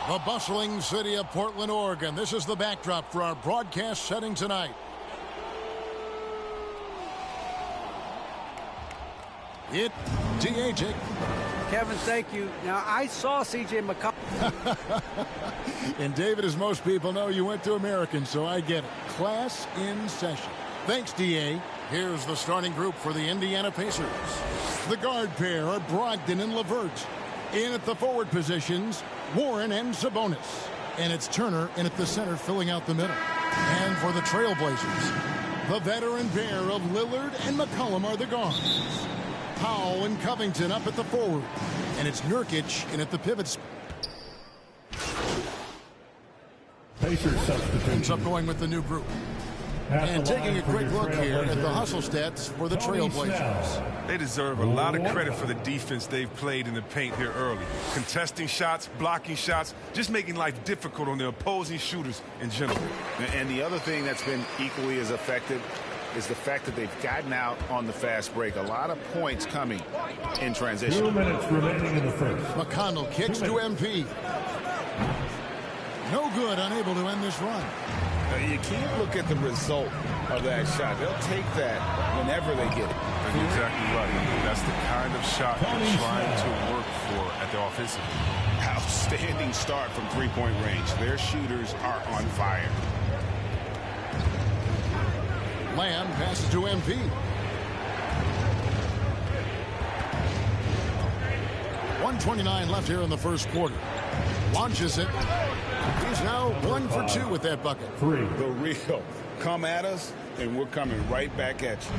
The bustling city of Portland, Oregon. This is the backdrop for our broadcast setting tonight. It DH. Kevin, thank you. Now, I saw C.J. McCollum. And David, as most people know, you went to American, so I get it. Class in session. Thanks, D.A. Here's the starting group for the Indiana Pacers. The guard pair are Brogdon and LeVert. In at the forward positions, Warren and Sabonis. And it's Turner in at the center, filling out the middle. And for the Trailblazers, the veteran pair of Lillard and McCollum are the guards. Powell and Covington up at the forward. And it's Nurkic in at the pivots. Pacers substitution. Ends up going with the new group. And taking a quick look here at the hustle stats for the Trailblazers. They deserve a lot of credit for the defense they've played in the paint here early. Contesting shots, blocking shots, just making life difficult on the opposing shooters in general. And the other thing that's been equally as effective is the fact that they've gotten out on the fast break. A lot of points coming in transition. 2 minutes remaining in the first. McConnell kicks to MP. No good, unable to end this run. You can't look at the result of that shot. They'll take that whenever they get it. You're exactly right. That's the kind of shot they're trying to work for at the offensive. Outstanding start from three-point range. Their shooters are on fire. Lamb passes to MP. .129 left here in the first quarter. Launches it. He's now 1 for 2 with that bucket. The real. Come at us, and we're coming right back at you.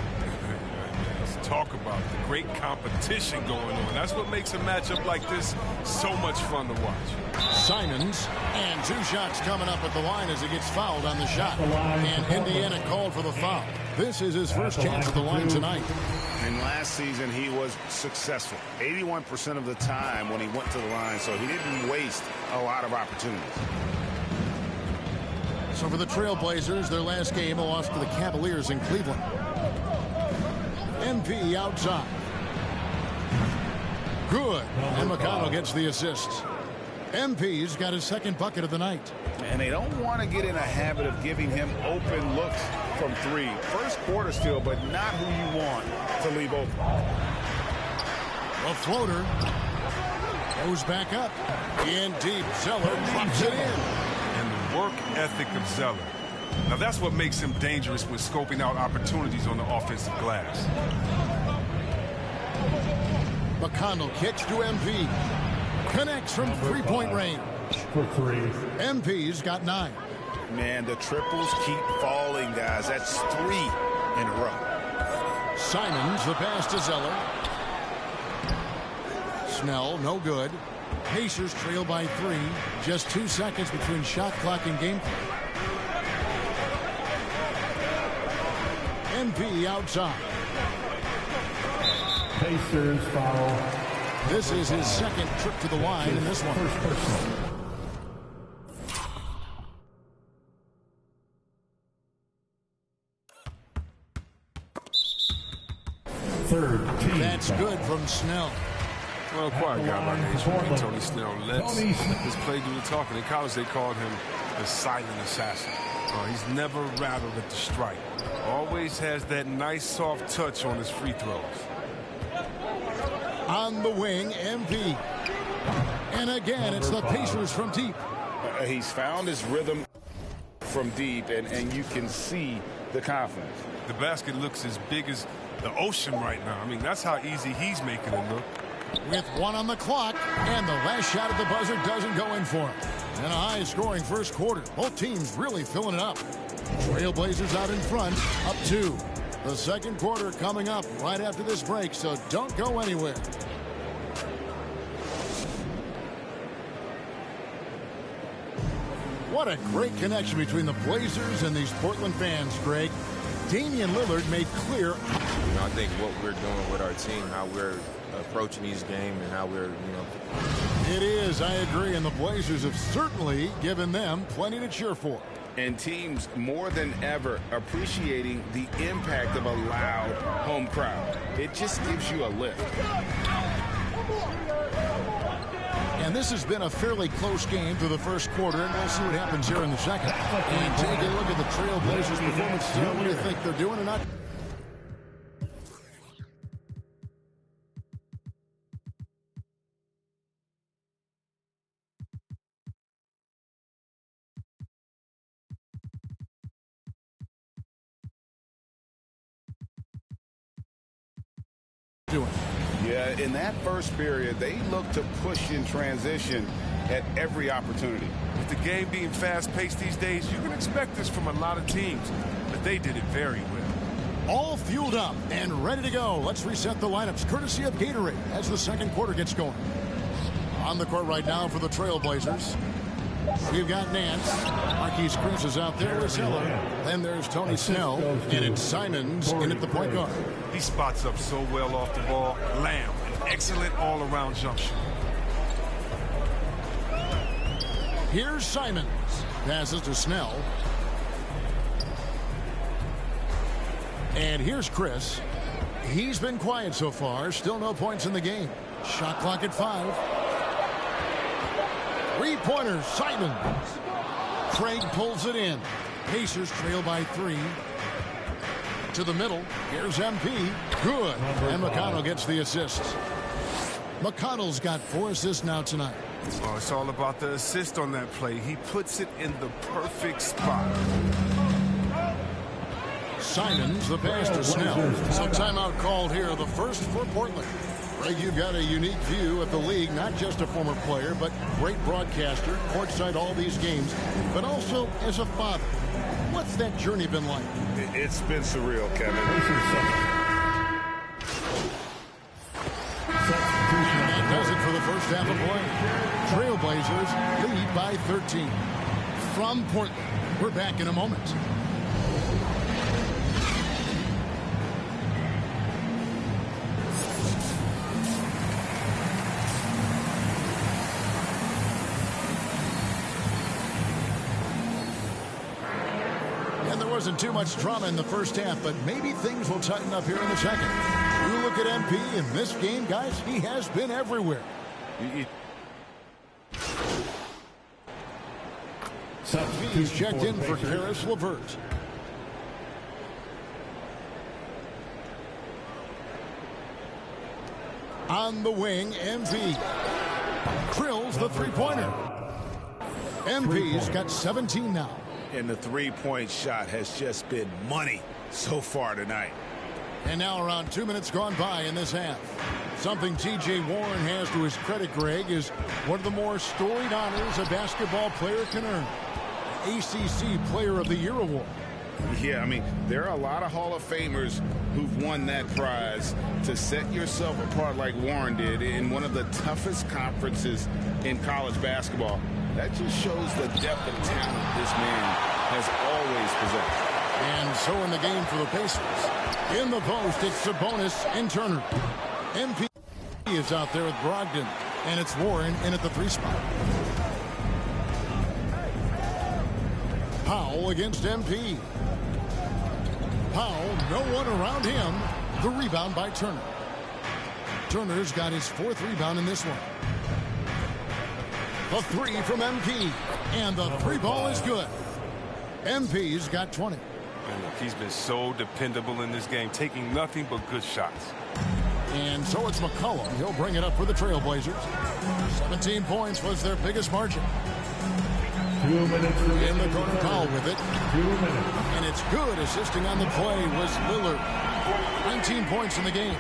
Let's talk about the great competition going on. That's what makes a matchup like this so much fun to watch. Simons, and 2 shots coming up at the line as he gets fouled on the shot. And Indiana called for the foul. This is his first chance at the line tonight. And last season, he was successful 81% of the time when he went to the line, so he didn't waste a lot of opportunities. So for the Trailblazers, their last game, a loss to the Cavaliers in Cleveland. MP outside. Good. And McConnell gets the assist. MP's got his second bucket of the night. And they don't want to get in a habit of giving him open looks from 3. First quarter still, but not who you want to leave open. A floater goes back up. In deep, Zeller drops it in. And the work ethic of Zeller. Now that's what makes him dangerous with scoping out opportunities on the offensive glass. McConnell kicks to MP. Connects from three-point range. For 3. MP's got 9. Man, the triples keep falling, guys. That's 3 in a row. Simons, the pass to Zeller. Snell, no good. Pacers trail by 3. Just 2 seconds between shot clock and game clock. MP outside. Pacers foul. This is his second trip to the line in this one. First personal. Third team. That's good from Snell. Well, quiet guy by nature. Tony Snell lets his play do the talking. In college, they called him the silent assassin. He's never rattled at the strike. Always has that nice soft touch on his free throws. On the wing, MP. And again, it's the Pacers from deep. He's found his rhythm from deep, and you can see the confidence. The basket looks as big as the ocean right now. I mean, that's how easy he's making it look. With 1 on the clock, and the last shot at the buzzer doesn't go in for him. And a high-scoring first quarter. Both teams really filling it up. Trailblazers out in front, up 2. The second quarter coming up right after this break, so don't go anywhere. What a great connection between the Blazers and these Portland fans, Greg. Damian Lillard made clear. I think what we're doing with our team, how we're approaching these games and how we're, It is, I agree, and the Blazers have certainly given them plenty to cheer for. And teams more than ever appreciating the impact of a loud home crowd. It just gives you a lift. And And this has been a fairly close game through the first quarter, and we'll see what happens here in the second. And take a look at the Trailblazers' performance. What do you think they're doing or not? Doing. Yeah, in that first period, they looked to push in transition at every opportunity. With the game being fast-paced these days, you can expect this from a lot of teams, but they did it very well. All fueled up and ready to go. Let's reset the lineups courtesy of Gatorade as the second quarter gets going. On the court right now for the Trailblazers, we've got Nance. Marquise Chris is out there with Zeller. Then there's Tony Snell, and it's Simons in at the point guard. He spots up so well off the ball. Lamb, an excellent all-around jump shooter. Here's Simons. Passes to Snell. And here's Chris. He's been quiet so far. Still no points in the game. Shot clock at 5. Three-pointer, Simons. Craig pulls it in. Pacers trail by 3. To the middle. Here's MP. Good. And McConnell gets the assist. McConnell's got 4 assists now tonight. Oh, it's all about the assist on that play. He puts it in the perfect spot. Simons, the pass to Snell. Some timeout called here, the first for Portland. Greg, you've got a unique view of the league, not just a former player, but great broadcaster, courtside all these games, but also as a father. What's that journey been like? It's been surreal, Kevin. That does it for the first half of play. Trailblazers lead by 13. From Portland, we're back in a moment. Wasn't too much drama in the first half, but maybe things will tighten up here in the second. You look at MP in this game, guys, he has been everywhere. He's checked in for Karis LeVert. On the wing, MP. Drills the three-pointer. MP's got 17 now. And the three-point shot has just been money so far tonight. And now around 2 minutes gone by in this half. Something T.J. Warren has to his credit, Greg, is one of the more storied honors a basketball player can earn. ACC Player of the Year award. Yeah, I mean, there are a lot of Hall of Famers who've won that prize. To set yourself apart like Warren did in one of the toughest conferences in college basketball, that just shows the depth of talent this man has always possessed. And so in the game for the Pacers. In the post, it's Sabonis and Turner. MP is out there with Brogdon. And it's Warren in at the 3 spot. Powell against MP. Powell, no one around him. The rebound by Turner. Turner's got his 4th rebound in this one. The 3 from MP. And the 3 ball is good. MP's got 20. And look, he's been so dependable in this game, taking nothing but good shots. And so it's McCollum. He'll bring it up for the Trailblazers. 17 points was their biggest margin. 2 minutes in the corner, Powell with it. 2 minutes. And it's good. Assisting on the play was Lillard. 19 points in the game.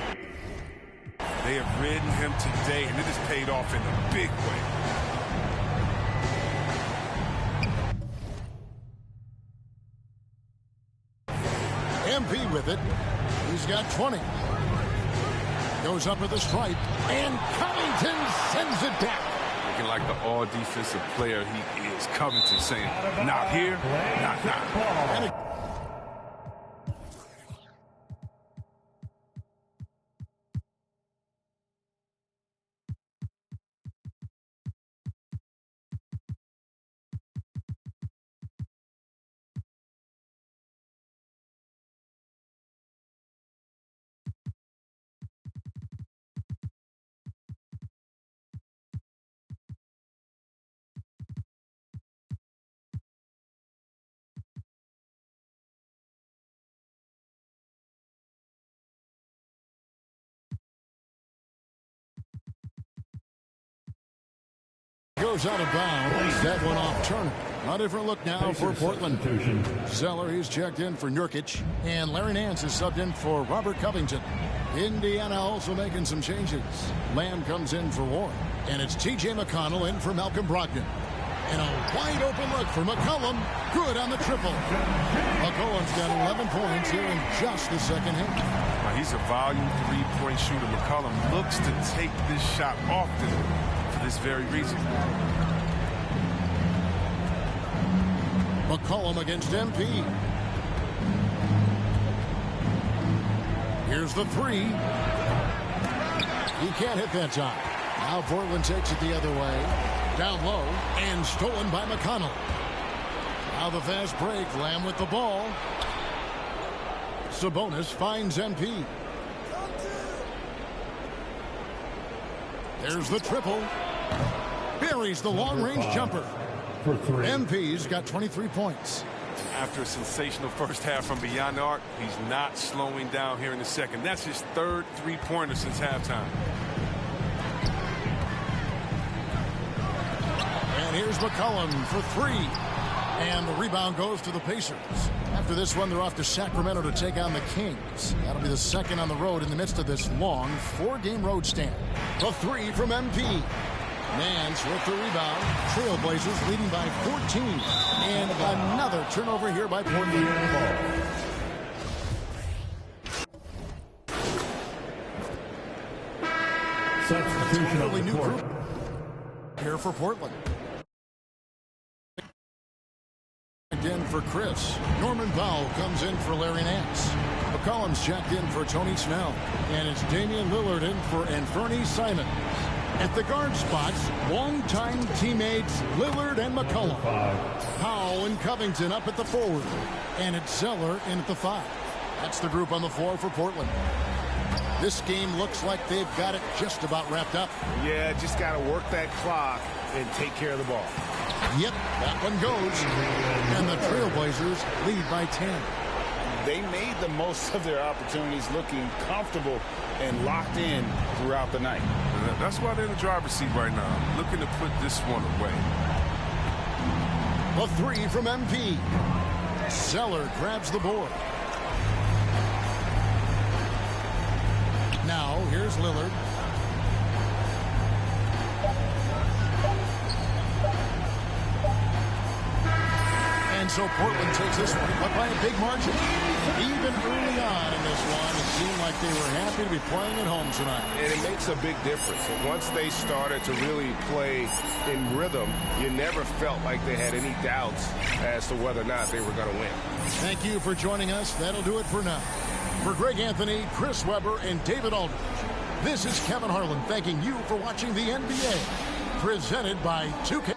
They have ridden him today, and it has paid off in a big way. MP with it. He's got 20. Goes up with a stripe. And Covington sends it back. Looking like the all-defensive player he is. Covington saying, not here, not now. goes out of bounds. That one off Turner. A different look now for Portland. Zeller, he's checked in for Nurkic. And Larry Nance is subbed in for Robert Covington. Indiana also making some changes. Lamb comes in for Warren. And it's T.J. McConnell in for Malcolm Brogdon. And a wide open look for McCollum. Good on the triple. McCollum's got 11 points here in just the second half. He's a volume three-point shooter. McCollum looks to take this shot often for this very reason. McCollum against MP. Here's the three. He can't hit that time. Now Portland takes it the other way. Down low and stolen by McConnell. Now the fast break. Lamb with the ball. Sabonis finds MP. There's the triple. Buries the long-range jumper. MP's got 23 points. After a sensational first half from beyond the arc, he's not slowing down here in the second. That's his third three-pointer since halftime. And here's McCollum for three. And the rebound goes to the Pacers. After this one, they're off to Sacramento to take on the Kings. That'll be the second on the road in the midst of this long four-game road stand. The three from MP. Nance with the rebound. Trailblazers leading by 14. And another turnover here by Portland. Substitution of the new court. group here for Portland. In for Chris. Norman Powell comes in for Larry Nance. McCollum's checked in for Tony Snell. And it's Damian Lillard in for Anthony Simons. At the guard spots, longtime teammates Lillard and McCollum. Powell and Covington up at the forward. And it's Zeller in at the 5. That's the group on the floor for Portland. This game looks like they've got it just about wrapped up. Yeah, just got to work that clock and take care of the ball. Yep, that one goes. And the Trailblazers lead by 10. They made the most of their opportunities, looking comfortable and locked in throughout the night. That's why they're in the driver's seat right now, looking to put this one away. A three from MP. Zeller grabs the board. Now, here's Lillard. And so Portland takes this one, but by a big margin. Even early on in this one, it seemed like they were happy to be playing at home tonight. And it makes a big difference. And once they started to really play in rhythm, you never felt like they had any doubts as to whether or not they were going to win. Thank you for joining us. That'll do it for now. For Greg Anthony, Chris Webber, and David Aldridge, this is Kevin Harlan thanking you for watching the NBA, presented by 2K.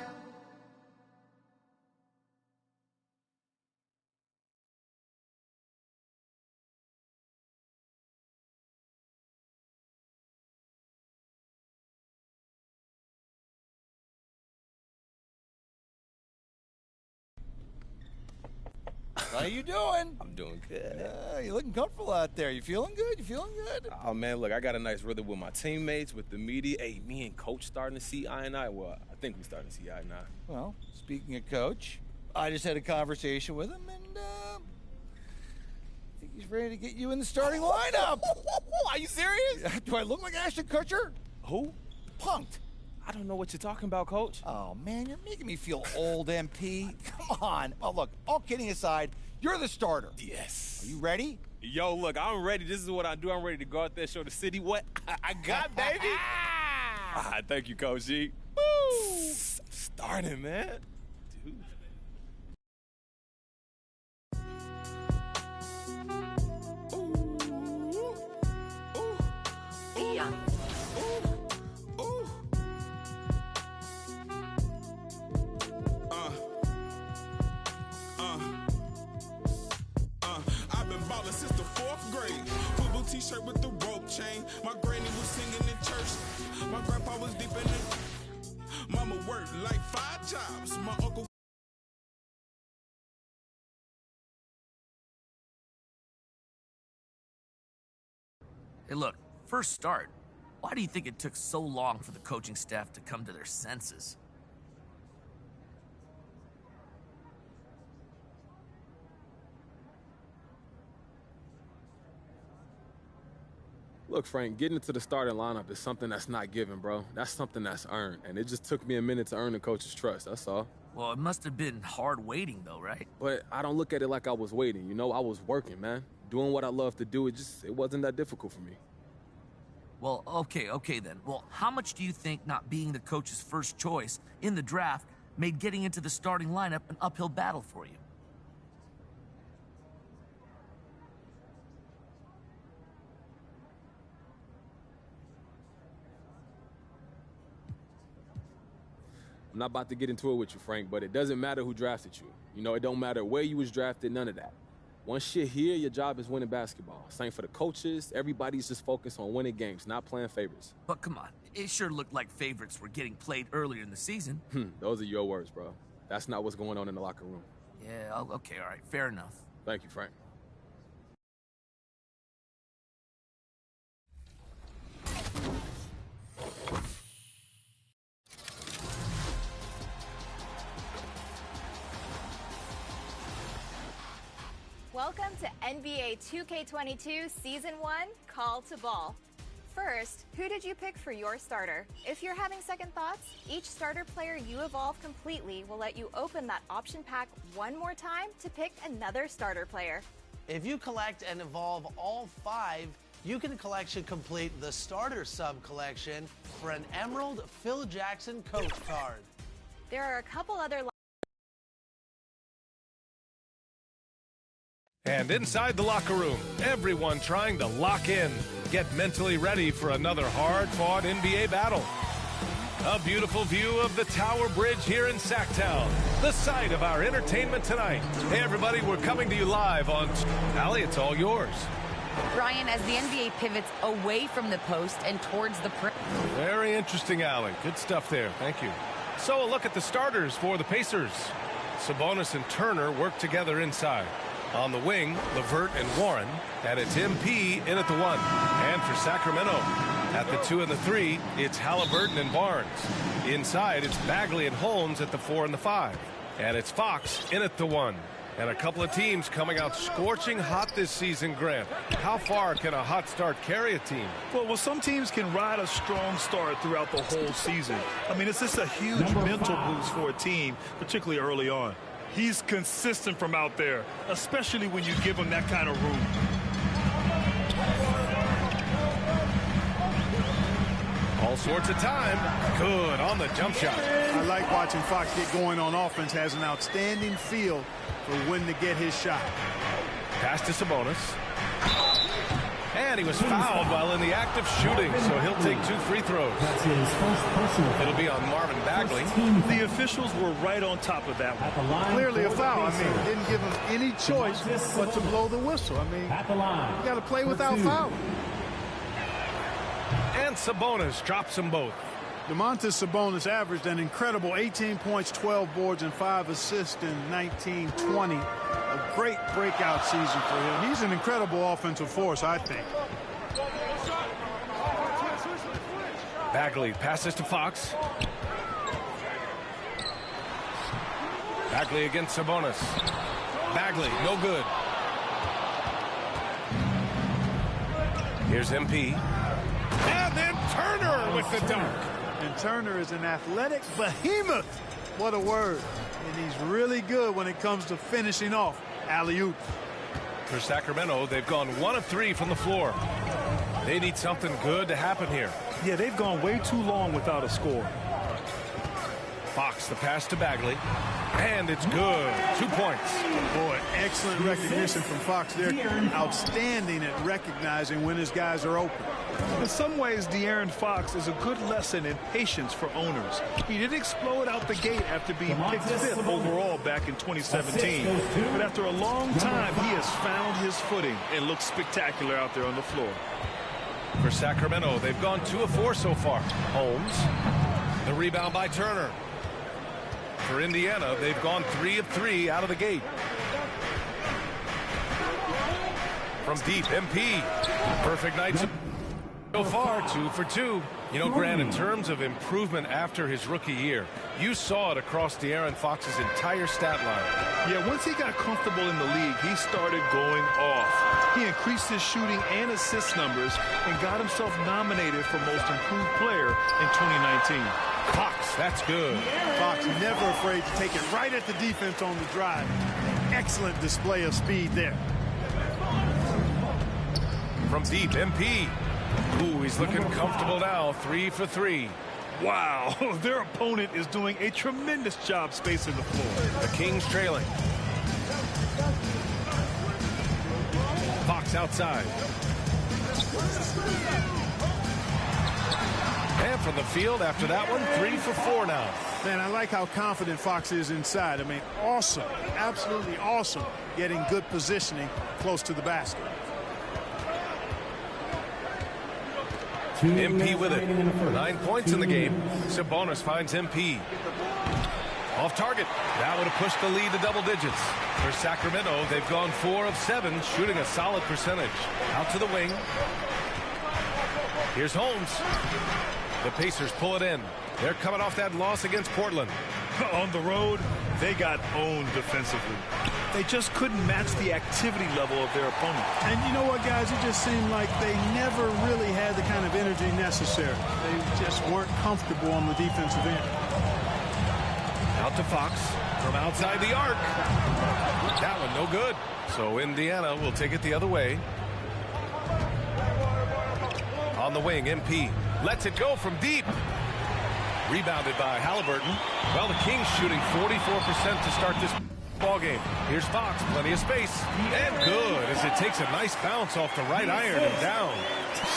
How you doing? I'm doing good. You looking comfortable out there. You feeling good? You feeling good? Oh, man, look, I got a nice rhythm with my teammates, with the media. Hey, me and Coach starting to see eye and eye. Well, I think we're starting to see eye and eye. Well, speaking of Coach, I just had a conversation with him, and I think he's ready to get you in the starting lineup. Are you serious? Do I look like Ashton Kutcher? Who? Punked. I don't know what you're talking about, Coach. Oh, man, you're making me feel old, MP. Come on. Oh, look, all kidding aside, you're the starter. Yes. Are you ready? Yo, look, I'm ready. This is what I do. I'm ready to go out there, show the city what I got, baby. Thank you, Coach G. Woo! Starting, man. Dude. I've been ballin' since the 4th grade. Football t-shirt with the rope chain. My granny was singing in church. My grandpa was deep in it. Mama worked like 5 jobs. My uncle. Hey, look, first start. Why do you think it took so long for the coaching staff to come to their senses? Look, Frank, getting into the starting lineup is something that's not given, bro. That's something that's earned, and it just took me a minute to earn the coach's trust, that's all. Well, it must have been hard waiting, though, right? But I don't look at it like I was waiting, you know? I was working, man. Doing what I love to do, it wasn't that difficult for me. Well, okay then. Well, how much do you think not being the coach's first choice in the draft made getting into the starting lineup an uphill battle for you? I'm not about to get into it with you, Frank, but it doesn't matter who drafted you. You know, it don't matter where you was drafted, none of that. Once you're here, your job is winning basketball. Same for the coaches. Everybody's just focused on winning games, not playing favorites. But come on, it sure looked like favorites were getting played earlier in the season. Those are your words, bro. That's not what's going on in the locker room. Yeah, okay, all right, fair enough. Thank you, Frank. Welcome to NBA 2K22 Season 1, Call to Ball. First, who did you pick for your starter? If you're having second thoughts, each starter player you evolve completely will let you open that option pack one more time to pick another starter player. If you collect and evolve all 5, you can collection complete the starter sub collection for an Emerald Phil Jackson coach card. There are a couple other And inside the locker room, everyone trying to lock in, get mentally ready for another hard-fought NBA battle. A beautiful view of the Tower Bridge here in Sacktown, the site of our entertainment tonight. Hey, everybody, we're coming to you live on... Allie, it's all yours. Brian, as the NBA pivots away from the post and towards the... Very interesting, Allie. Good stuff there. Thank you. So a look at the starters for the Pacers. Sabonis and Turner work together inside. On the wing, LeVert and Warren, and it's MP in at the 1. And for Sacramento, at the 2 and the 3, it's Halliburton and Barnes. Inside, it's Bagley and Holmes at the 4 and the 5. And it's Fox in at the 1. And a couple of teams coming out scorching hot this season, Grant. How far can a hot start carry a team? Well, some teams can ride a strong start throughout the whole season. I mean, it's just a huge mental boost for a team, particularly early on. He's consistent from out there, especially when you give him that kind of room. All sorts of time. Good on the jump shot. I like watching Fox get going on offense. Has an outstanding feel for when to get his shot. Pass to Sabonis. And he was fouled while in the act of shooting, so he'll take 2 free throws. That's his first personal. It'll be on Marvin Bagley. The officials were right on top of that one. Clearly a foul. I mean, didn't give him any choice but to blow the whistle. I mean, you got to play without fouling. And Sabonis drops them both. Domantas Sabonis averaged an incredible 18 points, 12 boards, and 5 assists in 19-20. A great breakout season for him. He's an incredible offensive force, I think. Bagley passes to Fox. Bagley against Sabonis. Bagley, no good. Here's MP. And then Turner with the dunk. And Turner is an athletic behemoth. What a word. And he's really good when it comes to finishing off alley-oop. For Sacramento, they've gone 1 of 3 from the floor. They need something good to happen here. Yeah, they've gone way too long without a score. Fox, the pass to Bagley. And it's good. 2 points. Boy, excellent recognition from Fox there. Outstanding at recognizing when his guys are open. In some ways, De'Aaron Fox is a good lesson in patience for owners. He didn't explode out the gate after being picked 5th overall back in 2017. But after a long time, he has found his footing and looks spectacular out there on the floor. For Sacramento, they've gone 2 of 4 so far. Holmes. The rebound by Turner. For Indiana, they've gone 3 of 3 out of the gate. From deep, MP. Perfect night. So far, 2 for 2. You know, Grant, in terms of improvement after his rookie year, you saw it across De'Aaron Fox's entire stat line. Yeah, once he got comfortable in the league, he started going off. He increased his shooting and assist numbers and got himself nominated for Most Improved Player in 2019. Fox, that's good. Fox never afraid to take it right at the defense on the drive. Excellent display of speed there. From deep, MP. Ooh, he's looking comfortable now. 3 for 3. Wow, their opponent is doing a tremendous job spacing the floor. The Kings trailing. Fox outside. And from the field after that one, 3 for 4 now. Man, I like how confident Fox is inside. I mean, awesome, absolutely awesome, getting good positioning close to the basket. MP with it. 9 points in the game. Sabonis finds MP. Off target. That would have pushed the lead to double digits. For Sacramento, they've gone 4 of 7, shooting a solid percentage. Out to the wing. Here's Holmes. The Pacers pull it in. They're coming off that loss against Portland. On the road, they got owned defensively. They just couldn't match the activity level of their opponent. And you know what, guys? It just seemed like they never really had the kind of energy necessary. They just weren't comfortable on the defensive end. Out to Fox from outside the arc. That one no good. So Indiana will take it the other way. On the wing, MP lets it go from deep. Rebounded by Halliburton. Well, the Kings shooting 44% to start this ball game. Here's Fox, plenty of space, and good as it takes a nice bounce off the right iron and down.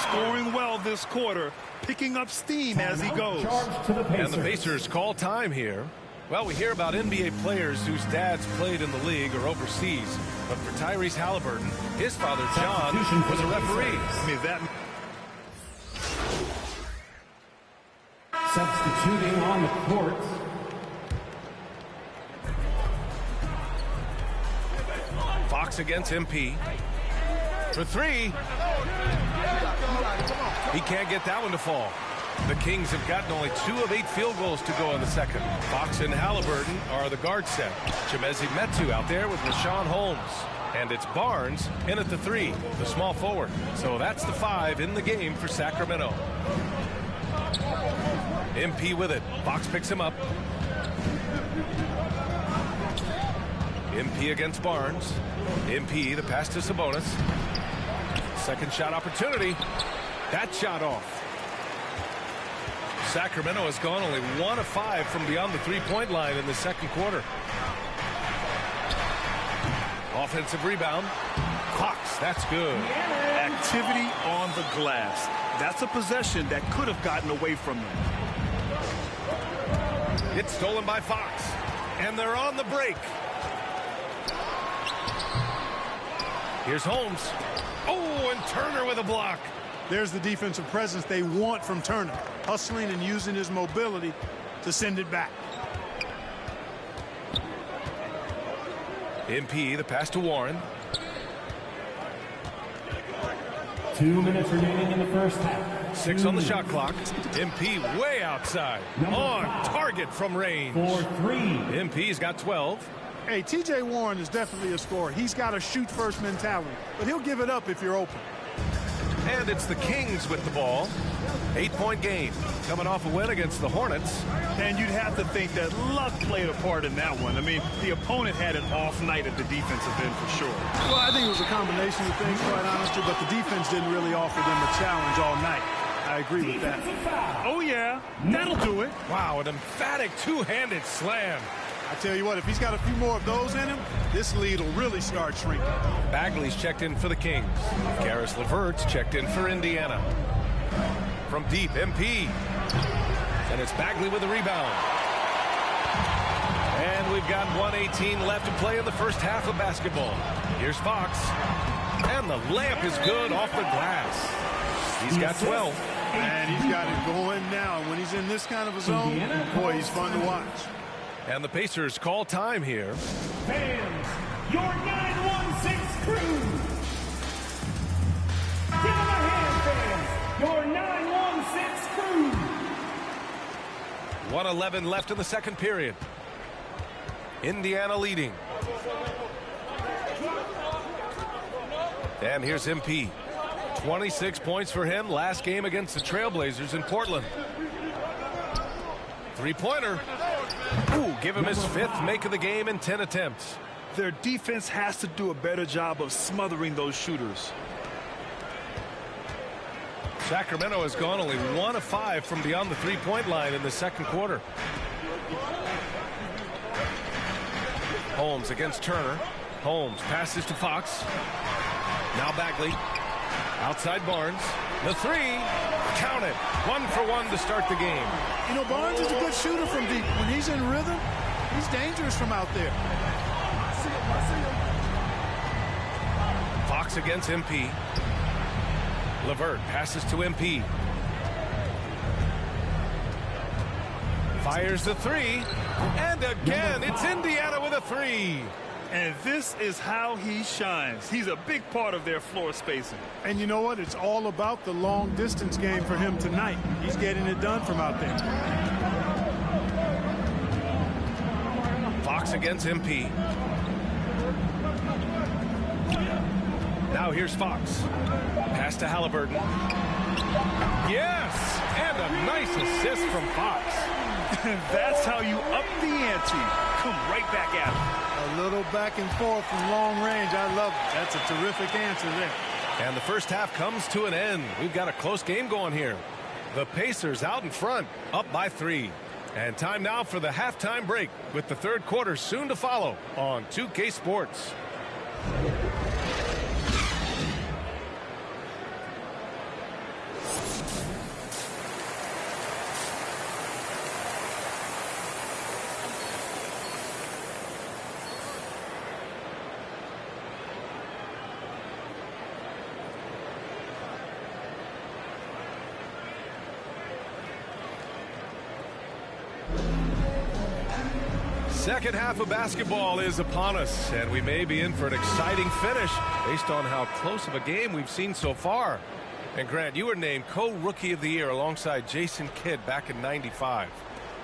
Scoring well this quarter, picking up steam as he goes. And the Pacers call time here. Well, we hear about NBA players whose dads played in the league or overseas, but for Tyrese Halliburton, his father John was a referee. I mean, that. Substituting on the court. Fox against MP. For 3. He can't get that one to fall. The Kings have gotten only 2 of 8 field goals to go in the second. Fox and Halliburton are the guard set. Chimezi Metu out there with Rashawn Holmes. And it's Barnes in at the 3, the small forward. So that's the 5 in the game for Sacramento. MP with it. Fox picks him up. MP against Barnes. MP, the pass to Sabonis. Second shot opportunity. That shot off. Sacramento has gone only 1 of 5 from beyond the three-point line in the second quarter. Offensive rebound. Fox, that's good. Activity on the glass. That's a possession that could have gotten away from them. It's stolen by Fox. And they're on the break. Here's Holmes. Oh, and Turner with a block. There's the defensive presence they want from Turner. Hustling and using his mobility to send it back. MP, the pass to Warren. 2 minutes remaining in the first half. 6 on the shot clock. MP way outside. On target from range. 4-3. MP's got 12. Hey, TJ Warren is definitely a scorer. He's got a shoot-first mentality, but he'll give it up if you're open. And it's the Kings with the ball. 8-point game. Coming off a win against the Hornets. And you'd have to think that luck played a part in that one. I mean, the opponent had an off night at the defensive end for sure. Well, I think it was a combination of things, quite honestly, but the defense didn't really offer them a challenge all night. I agree with that. Oh, yeah. That'll do it. Wow, an emphatic two-handed slam. I tell you what, if he's got a few more of those in him, this lead will really start shrinking. Bagley's checked in for the Kings. Karis LeVert's checked in for Indiana. From deep, MP. And it's Bagley with the rebound. And we've got 1:18 left to play in the first half of basketball. Here's Fox. And the layup is good off the glass. He's got 12. And he's got it going now. When he's in this kind of a zone, boy, he's fun to watch. And the Pacers call time here. Fans, your 916 crew. Give them a hand, fans. your 916 crew. 1:11 left in the second period. Indiana leading. And here's MP. 26 points for him last game against the Trailblazers in Portland. Three-pointer. Ooh, give him his fifth make of the game in 10 attempts. Their defense has to do a better job of smothering those shooters. Sacramento has gone only 1 of 5 from beyond the three-point line in the second quarter. Holmes against Turner. Holmes passes to Fox. Now Bagley. Outside Barnes. The three. Count it. 1 for 1 to start the game. You know, Barnes is a good shooter from deep. When he's in rhythm, he's dangerous from out there. Fox against MP. LeVert passes to MP. Fires the three. And again, it's Indiana with a three. And this is how he shines. He's a big part of their floor spacing. And you know what? It's all about the long distance game for him tonight. He's getting it done from out there. Fox against MP. Now here's Fox. Pass to Halliburton. Yes! And a nice assist from Fox. That's how you up the ante. Come right back at him. A little back and forth from long range. I love it. That's a terrific answer there. And the first half comes to an end. We've got a close game going here. The Pacers out in front, up by 3. And time now for the halftime break, with the third quarter soon to follow on 2K Sports. Second half of basketball is upon us, and we may be in for an exciting finish based on how close of a game we've seen so far. And Grant, you were named co-rookie of the year alongside Jason Kidd back in '95.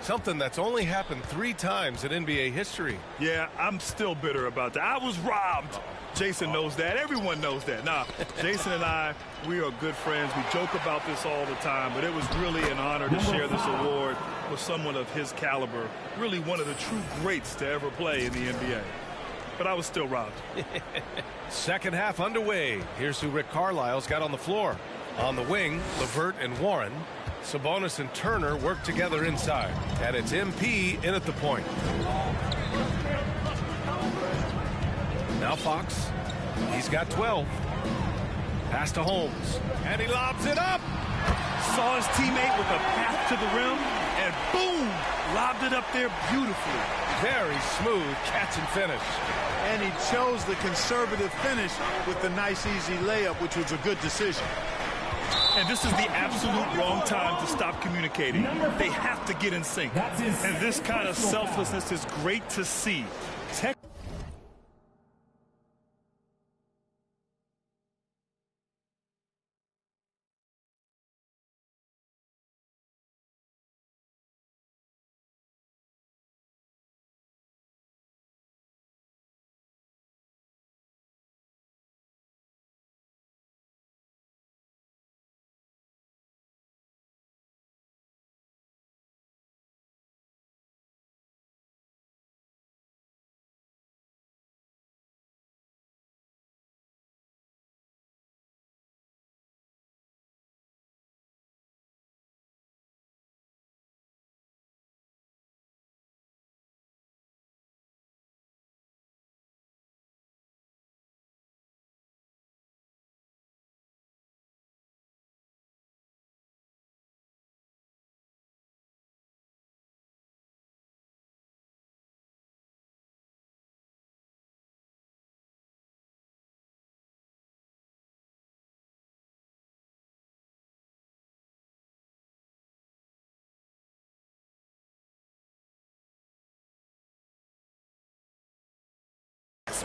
Something that's only happened 3 times in NBA history. Yeah, I'm still bitter about that. I was robbed. Jason knows that. Everyone knows that. Nah, Jason and I, we are good friends. We joke about this all the time, but it was really an honor to share this award with someone of his caliber. Really one of the true greats to ever play in the NBA. But I was still robbed. Second half underway. Here's who Rick Carlisle's got on the floor. On the wing, LeVert and Warren. Sabonis and Turner work together inside. And it's MP in at the point. Now Fox. He's got 12. Pass to Holmes. And he lobs it up. Saw his teammate with a path to the rim, and boom, lobbed it up there beautifully. Very smooth catch and finish. And he chose the conservative finish with the nice, easy layup, which was a good decision. And this is the absolute wrong time to stop communicating. They have to get in sync. And this kind of selflessness is great to see.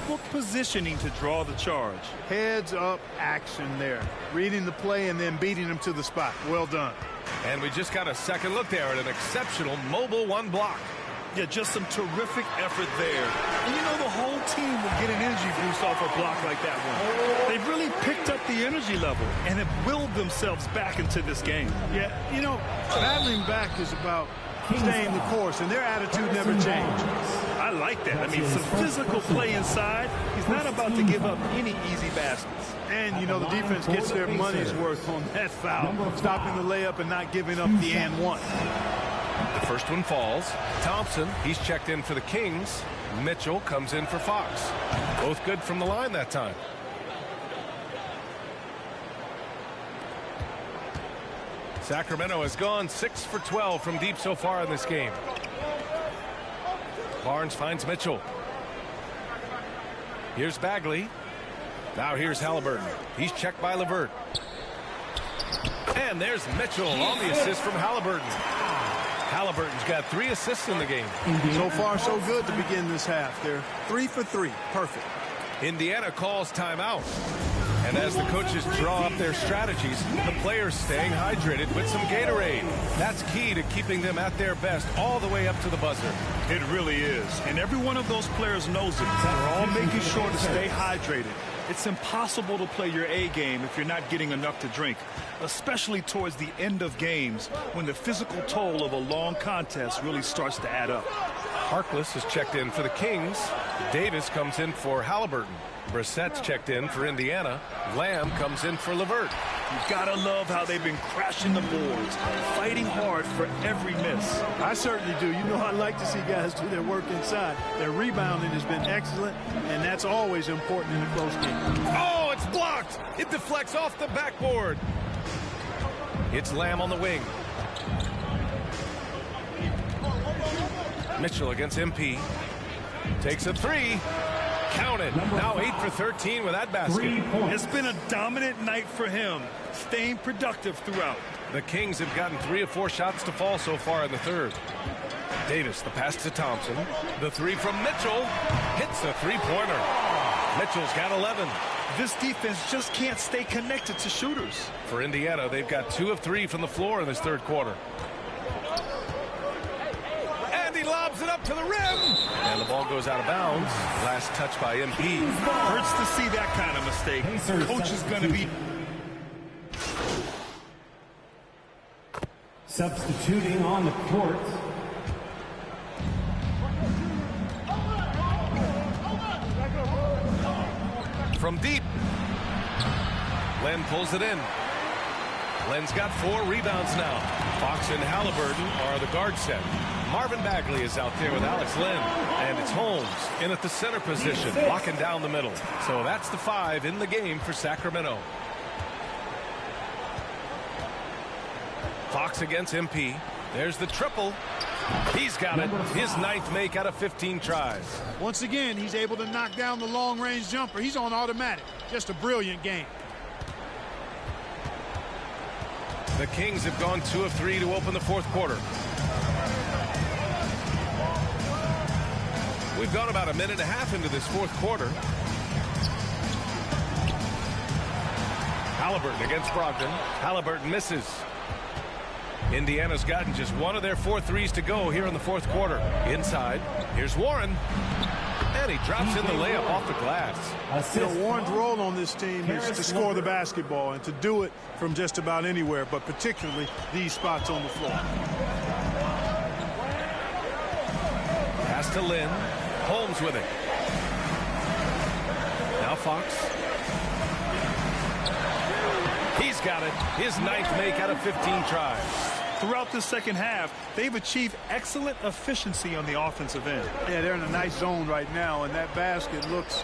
textbook positioning to draw the charge. Heads up action there. Reading the play and then beating them to the spot. Well done. And we just got a second look there at an exceptional mobile one block. Yeah, just some terrific effort there. And you know, the whole team will get an energy boost off a block like that one. They've really picked up the energy level and have willed themselves back into this game. Yeah, you know, battling back is about staying the course, and their attitude never changed. I like that. I mean, some physical play inside. He's not about to give up any easy baskets. And, you know, the defense gets their money's worth on that foul, stopping the layup and not giving up the and one. The first one falls. Thompson, he's checked in for the Kings. Mitchell comes in for Fox. Both good from the line that time. Sacramento has gone 6 for 12 from deep so far in this game. Barnes finds Mitchell. Here's Bagley. Now here's Halliburton. He's checked by LeVert. And there's Mitchell on the assist from Halliburton. Halliburton's got 3 assists in the game. So far, so good to begin this half. They're 3 for 3. Perfect. Indiana calls timeout. And as the coaches draw up their strategies, the players staying hydrated with some Gatorade. That's key to keeping them at their best all the way up to the buzzer. It really is. And every one of those players knows it. They're all making sure to stay hydrated. It's impossible to play your A game if you're not getting enough to drink, especially towards the end of games when the physical toll of a long contest really starts to add up. Harkless is checked in for the Kings. Davis comes in for Halliburton. Brissett's checked in for Indiana. Lamb comes in for LeVert. You've got to love how they've been crashing the boards, fighting hard for every miss. I certainly do. You know, I like to see guys do their work inside. Their rebounding has been excellent, and that's always important in a close game. Oh, it's blocked. It deflects off the backboard. It's Lamb on the wing. Mitchell against MP. Takes a 3. Counted. Now 8 for 13 with that basket. It's been a dominant night for him, staying productive throughout. The Kings have gotten 3 of 4 shots to fall so far in the third. Davis, the pass to Thompson. The 3 from Mitchell. Hits a three-pointer. Mitchell's got 11. This defense just can't stay connected to shooters. For Indiana, they've got 2 of 3 from the floor in this third quarter. He lobs it up to the rim. And the ball goes out of bounds. Last touch by MP. Hurts to see that kind of mistake. Coach is going to be... Substituting on the court. From deep. Len pulls it in. Len's got 4 rebounds now. Fox and Halliburton are the guard set. Marvin Bagley is out there with Alex Len. And it's Holmes in at the center position, locking down the middle. So that's the 5 in the game for Sacramento. Fox against MP. There's the triple. He's got it. His 9th make out of 15 tries. Once again, he's able to knock down the long-range jumper. He's on automatic. Just a brilliant game. The Kings have gone 2 of 3 to open the fourth quarter. We've gone about a minute and a half into this fourth quarter. Halliburton against Brogdon. Halliburton misses. Indiana's gotten just 1 of their 4 threes to go here in the fourth quarter. Inside, here's Warren. And he drops in the layup off the glass. You know, Warren's role on this team is to score the basketball and to do it from just about anywhere, but particularly these spots on the floor. Pass to Lynn. Holmes with it. Now Fox. He's got it. His 9th make out of 15 tries. Throughout the second half, they've achieved excellent efficiency on the offensive end. Yeah, they're in a nice zone right now, and that basket looks,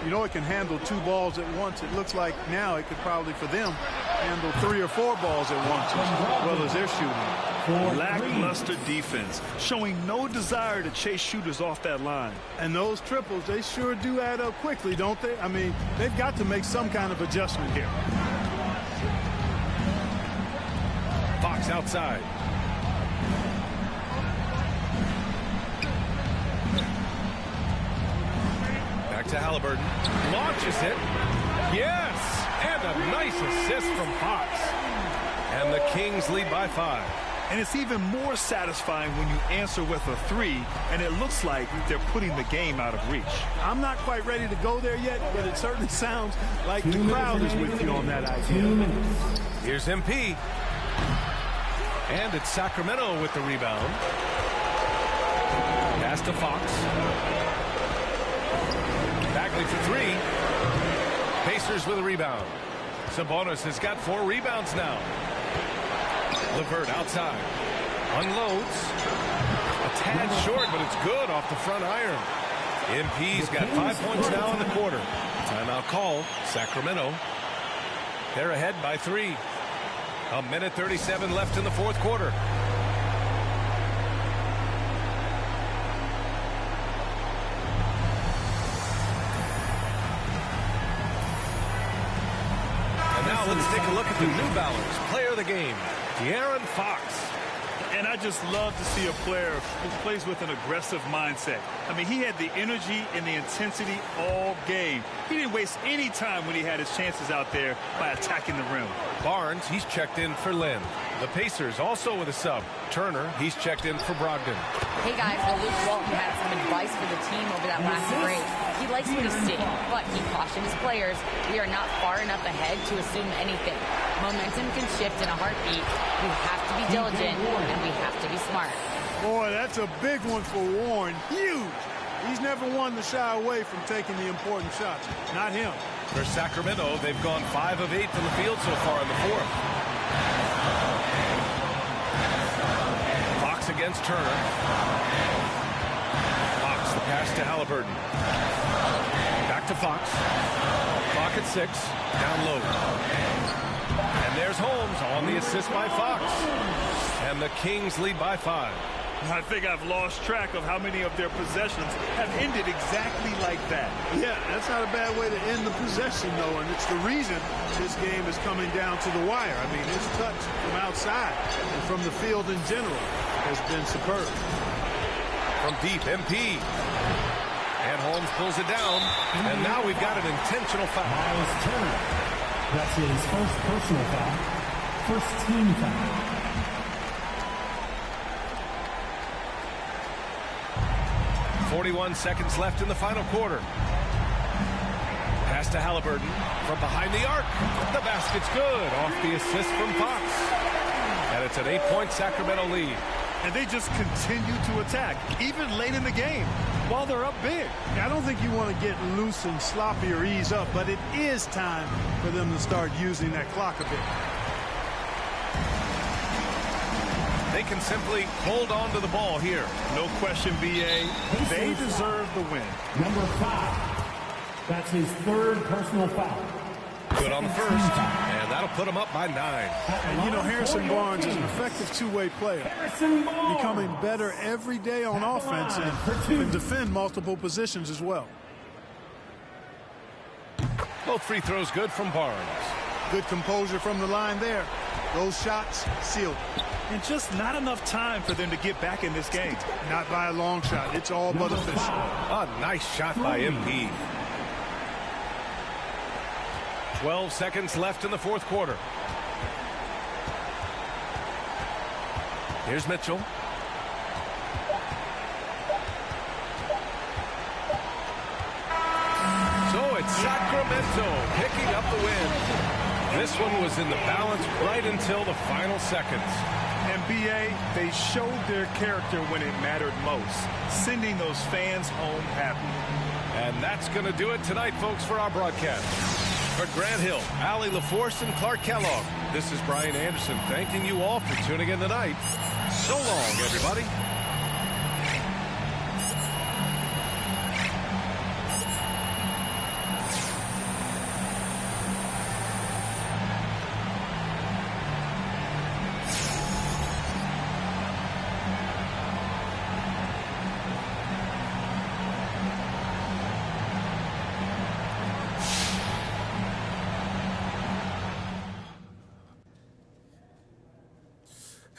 you know, it can handle 2 balls at once. It looks like now it could probably, for them, handle 3 or 4 balls at once, as well as they're shooting. Lackluster defense, showing no desire to chase shooters off that line. And those triples, they sure do add up quickly, don't they? I mean, they've got to make some kind of adjustment here. Fox outside. Back to Halliburton. Launches it. Yes! And a nice assist from Fox. And the Kings lead by 5. And it's even more satisfying when you answer with a 3, and it looks like they're putting the game out of reach. I'm not quite ready to go there yet, but it certainly sounds like the crowd is with you on that idea. Here's MP. And it's Sacramento with the rebound. Pass to Fox. Bagley for 3. Pacers with a rebound. Sabonis has got 4 rebounds now. LeVert outside. Unloads. A tad short, but it's good off the front iron. MP's got 5 points now in the quarter. Timeout call. Sacramento. They're ahead by 3. A minute 37 left in the fourth quarter. And now let's take a look at the New Balance player of the game, De'Aaron Fox. And I just love to see a player who plays with an aggressive mindset. I mean, he had the energy and the intensity all game. He didn't waste any time when he had his chances out there by attacking the rim. Barnes, he's checked in for Lynn. The Pacers also with a sub. Turner, he's checked in for Brogdon. Hey guys, well, Luke Walton had some advice for the team over that last break. He likes what he's seeing, but he cautioned his players, we are not far enough ahead to assume anything. Momentum can shift in a heartbeat. We have to be diligent, and we have to be smart. Boy, that's a big one for Warren. Huge. He's never one to shy away from taking the important shots. Not him. For Sacramento, they've gone 5 of 8 from the field so far in the fourth. Fox against Turner. Fox, the pass to Halliburton. Back to Fox. Clock at 6. Down low. And there's Holmes on the assist by Fox. And the Kings lead by 5. I think I've lost track of how many of their possessions have ended exactly like that. Yeah, that's not a bad way to end the possession, though, and it's the reason this game is coming down to the wire. I mean, his touch from outside and from the field in general has been superb. From deep, MP. And Holmes pulls it down. And now we've got an intentional foul. Miles Turner. That's his first personal foul. First team foul. 41 seconds left in the final quarter. Pass to Halliburton from behind the arc. The basket's good off the assist from Fox. And it's an 8-point Sacramento lead. And they just continue to attack, even late in the game, while they're up big. I don't think you want to get loose and sloppy or ease up, but it is time for them to start using that clock a bit. They can simply hold on to the ball here. No question, BA. They deserve the win. Number 5. That's his third personal foul. Good on the first. And that'll put him up by 9. And, you know, Harrison Barnes is an effective two-way player. Becoming better every day on offense and can defend multiple positions as well. Both free throws good from Barnes. Good composure from the line there. Those shots sealed. And just not enough time for them to get back in this game. Not by a long shot. It's all but official. A nice shot by MP. 12 seconds left in the fourth quarter. Here's Mitchell. So it's Sacramento picking up the win. This one was in the balance right until the final seconds. And BA, they showed their character when it mattered most, sending those fans home happy. And that's going to do it tonight, folks, for our broadcast. For Grant Hill, Allie LaForce, and Clark Kellogg, this is Brian Anderson thanking you all for tuning in tonight. So long, everybody.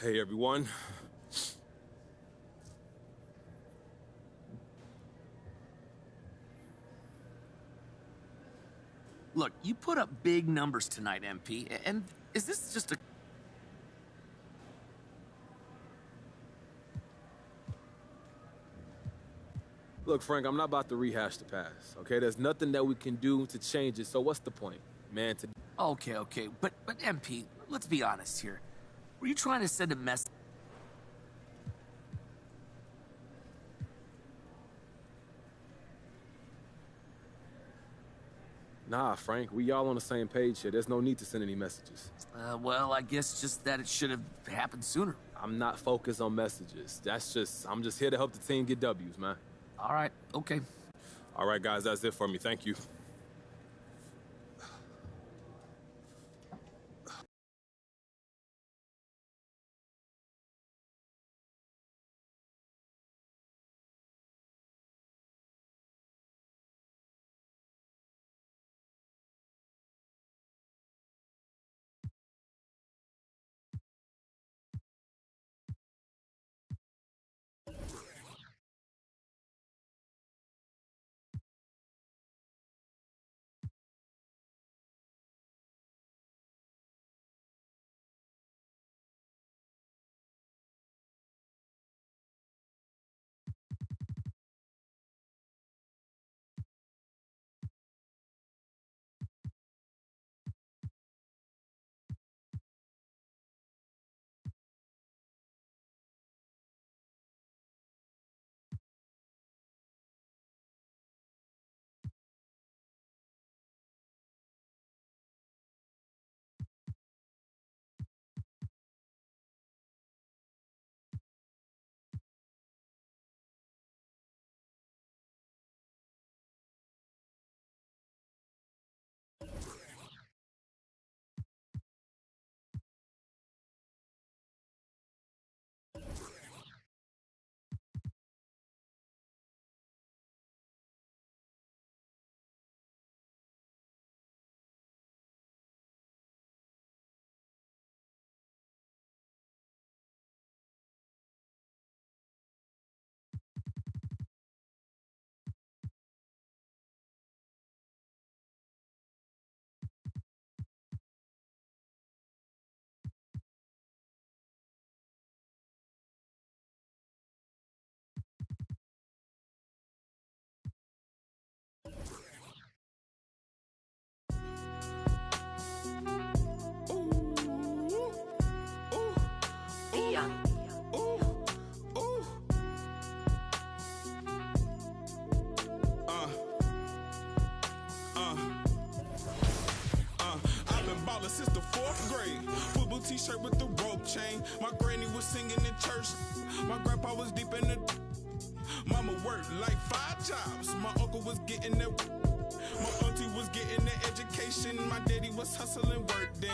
Hey, everyone. Look, you put up big numbers tonight, MP, and is this just a... Look, Frank, I'm not about to rehash the past, okay? There's nothing that we can do to change it, so what's the point, man? Okay, but MP, let's be honest here. Were you trying to send a message? Nah, Frank, we all on the same page here. There's no need to send any messages. Well, I guess just that it should have happened sooner. I'm not focused on messages. I'm just here to help the team get W's, man. All right, okay. All right, guys, that's it for me. Thank you. I've been ballin' since the 4th grade. Football t-shirt with the rope chain. My granny was singing in church. My grandpa was deep in the... Mama worked like 5 jobs. My uncle was getting that... My auntie was getting the education. My daddy was hustling work then.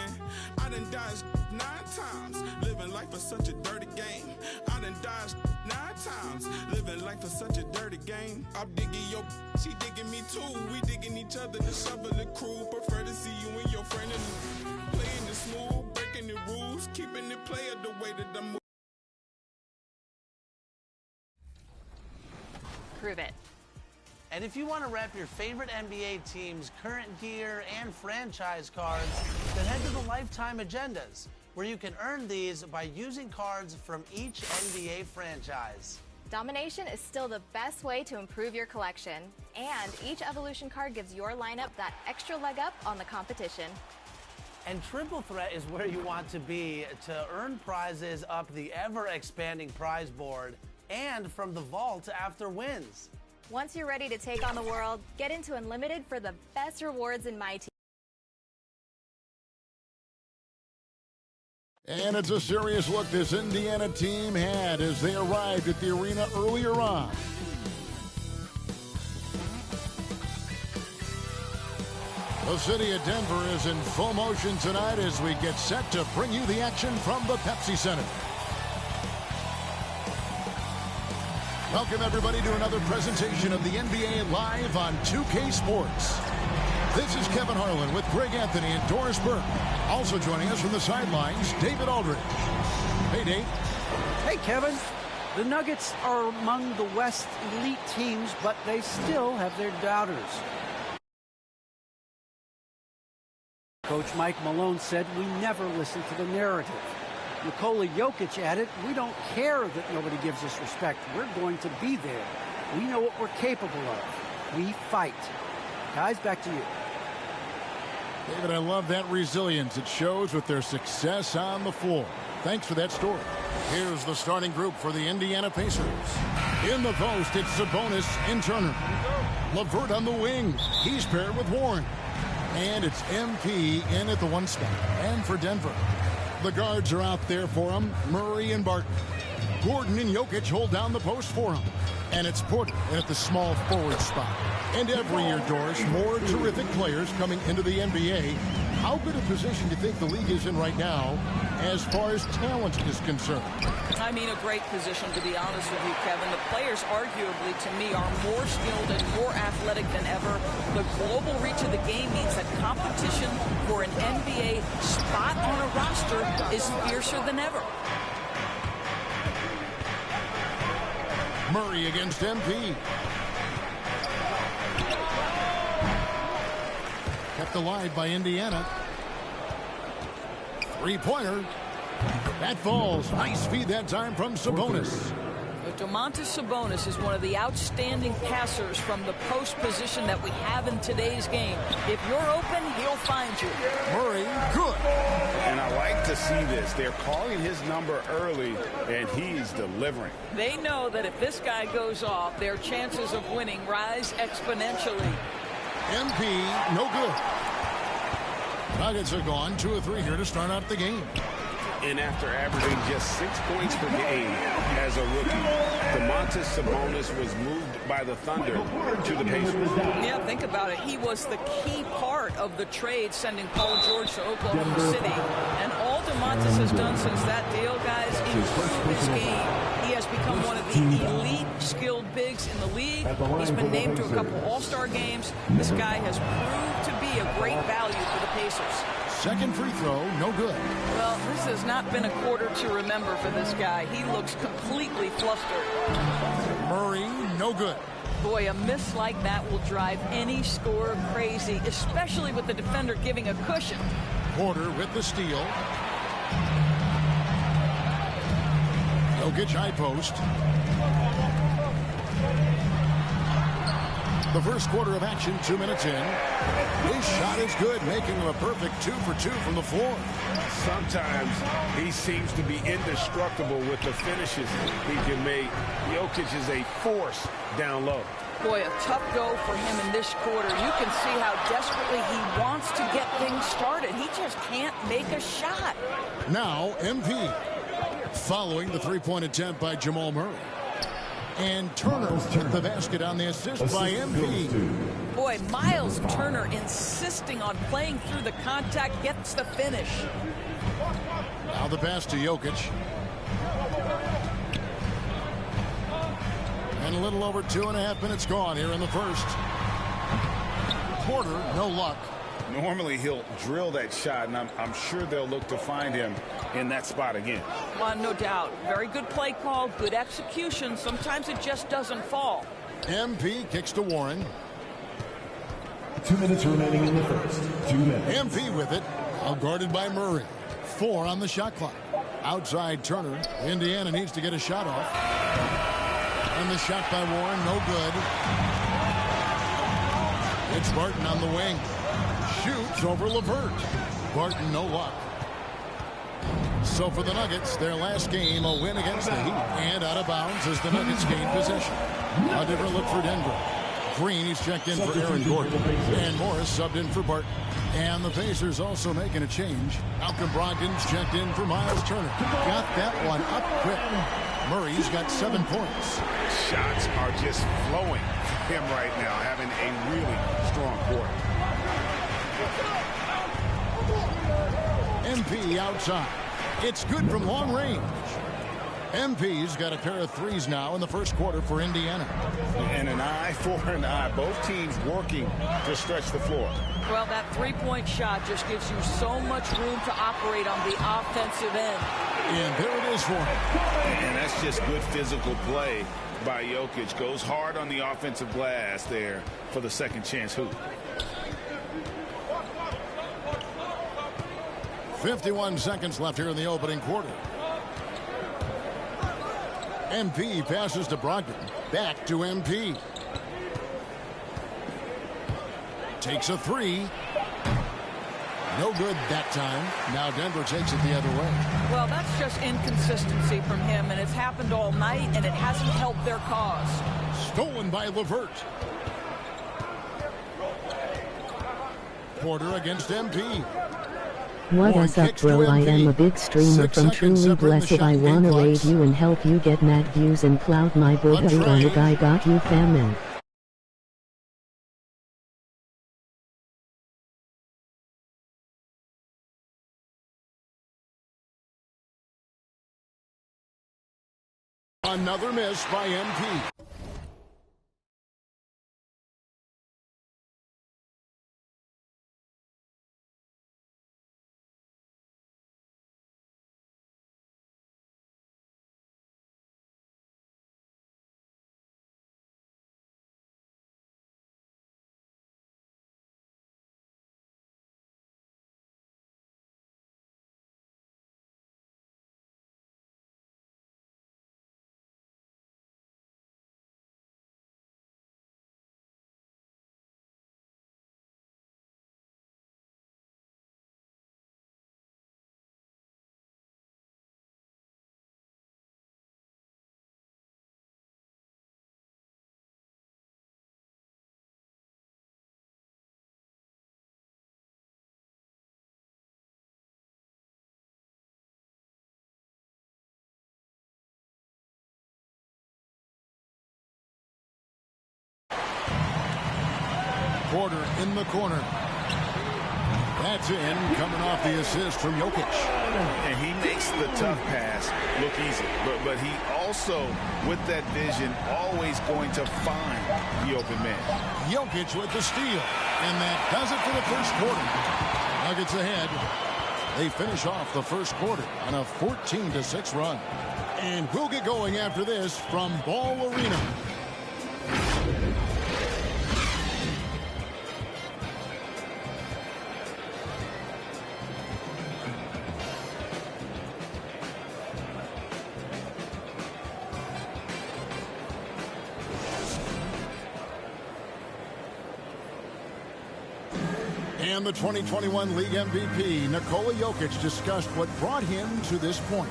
I done dodged 9 times. Living life is such a dirty game. I done dodged 9 times. Living life is such a dirty game. I'm digging your... She digging me too. We digging each other to shovel the crew. Prefer to see you and your friend and playing it smooth. Breaking the rules. Keeping it player the way that I'm moving. Prove it. And if you want to wrap your favorite NBA team's current gear and franchise cards, then head to the Lifetime Agendas, where you can earn these by using cards from each NBA franchise. Domination is still the best way to improve your collection, and each Evolution card gives your lineup that extra leg up on the competition. And Triple Threat is where you want to be to earn prizes up the ever-expanding prize board and from the vault after wins. Once you're ready to take on the world, get into Unlimited for the best rewards in my team. And it's a serious look this Indiana team had as they arrived at the arena earlier on. The city of Denver is in full motion tonight as we get set to bring you the action from the Pepsi Center. Welcome, everybody, to another presentation of the NBA live on 2K Sports. This is Kevin Harlan with Greg Anthony and Doris Burke. Also joining us from the sidelines, David Aldridge. Hey, Dave. Hey, Kevin. The Nuggets are among the West elite teams, but they still have their doubters. Coach Mike Malone said we never listen to the narrative. Nikola Jokic added, we don't care that nobody gives us respect. We're going to be there. We know what we're capable of. We fight. Guys, back to you. David, I love that resilience. It shows with their success on the floor. Thanks for that story. Here's the starting group for the Indiana Pacers. In the post, it's Sabonis and Turner. LeVert on the wing. He's paired with Warren. And it's MP in at the 1 spot. And for Denver, the guards are out there for him. Murray and Barton. Gordon and Jokic hold down the post for him. And it's Porter at the small forward spot. And every year, Doris, more terrific players coming into the NBA. How good a position do you think the league is in right now as far as talent is concerned? I mean, a great position, to be honest with you, Kevin. The players, arguably, to me, are more skilled and more athletic than ever. The global reach of the game means that competition for an NBA spot on a roster is fiercer than ever. Murray against MP. Kept alive by Indiana. Three-pointer. That falls. Nice feed that time from Sabonis. Domantas Sabonis is one of the outstanding passers from the post position that we have in today's game. If you're open, he'll find you. Murray, good. And I like to see this. They're calling his number early, and he's delivering. They know that if this guy goes off, their chances of winning rise exponentially. MP, no good. Nuggets are gone 2 of 3 here to start out the game. And after averaging just 6 points per game as a rookie, Domantas Sabonis was moved by the Thunder to the Pacers. Yeah, think about it. He was the key part of the trade sending Paul George to Oklahoma City. And all Domantas has done since that deal, guys, improve his game. He has become one of the elite skilled bigs in the league. He's been named to a couple All-Star games. This guy has proved to be a great value for the Pacers. Second free throw, no good. Well, this has not been a quarter to remember for this guy. He looks completely flustered. Murray, no good. Boy, a miss like that will drive any scorer crazy, especially with the defender giving a cushion. Porter with the steal. Jokic high post. The first quarter of action, 2 minutes in. His shot is good, making him a perfect 2 for 2 from the floor. Sometimes he seems to be indestructible with the finishes he can make. Jokic is a force down low. Boy, a tough go for him in this quarter. You can see how desperately he wants to get things started. He just can't make a shot. Now, MP. Following the three-point attempt by Jamal Murray. And Turner took the basket on the assist by MP. Boy, Miles Turner insisting on playing through the contact, gets the finish. Now the pass to Jokic. And a little over 2.5 minutes gone here in the first. Porter, no luck. Normally he'll drill that shot, and I'm sure they'll look to find him in that spot again. Well, no doubt. Very good play call, good execution. Sometimes it just doesn't fall. MP kicks to Warren. 2 minutes remaining in the first. 2 minutes. MP with it, out guarded by Murray. 4 on the shot clock. Outside Turner. Indiana needs to get a shot off. And the shot by Warren, no good. It's Barton on the wing. Shoots over LeVert. Barton, no luck. So for the Nuggets, their last game, a win against the Heat. And out of bounds as the Nuggets gain possession. A different look for Denver. Green, he's checked in for Aaron Gordon. And Morris subbed in for Barton. And the Pacers also making a change. Malcolm Brogdon's checked in for Miles Turner. Got that one up quick. Murray's got 7 points. Shots are just flowing for him right now, having a really strong quarter. MP outside. It's good from long range. MP's got a pair of threes now in the first quarter for Indiana. And an eye for an eye. Both teams working to stretch the floor. Well, that three-point shot just gives you so much room to operate on the offensive end. And there it is for him. And that's just good physical play by Jokic. Goes hard on the offensive glass there for the second chance hoop. 51 seconds left here in the opening quarter. MP passes to Brogdon. Back to MP. Takes a three. No good that time. Now Denver takes it the other way. Well, that's just inconsistency from him, and it's happened all night, and it hasn't helped their cause. Stolen by LeVert. Porter against MP. What is up, bro? I am a big streamer from Truly Blessed. I wanna raid you and help you get mad views and clout my booga on a guy got you fam man. Another miss by MP. Porter in the corner. That's in, coming off the assist from Jokic. And he makes the tough pass look easy. But he also, with that vision, always going to find the open man. Jokic with the steal. And that does it for the first quarter. Nuggets ahead. They finish off the first quarter on a 14-6 run. And we'll get going after this from Ball Arena. And the 2021 League MVP, Nikola Jokic, discussed what brought him to this point.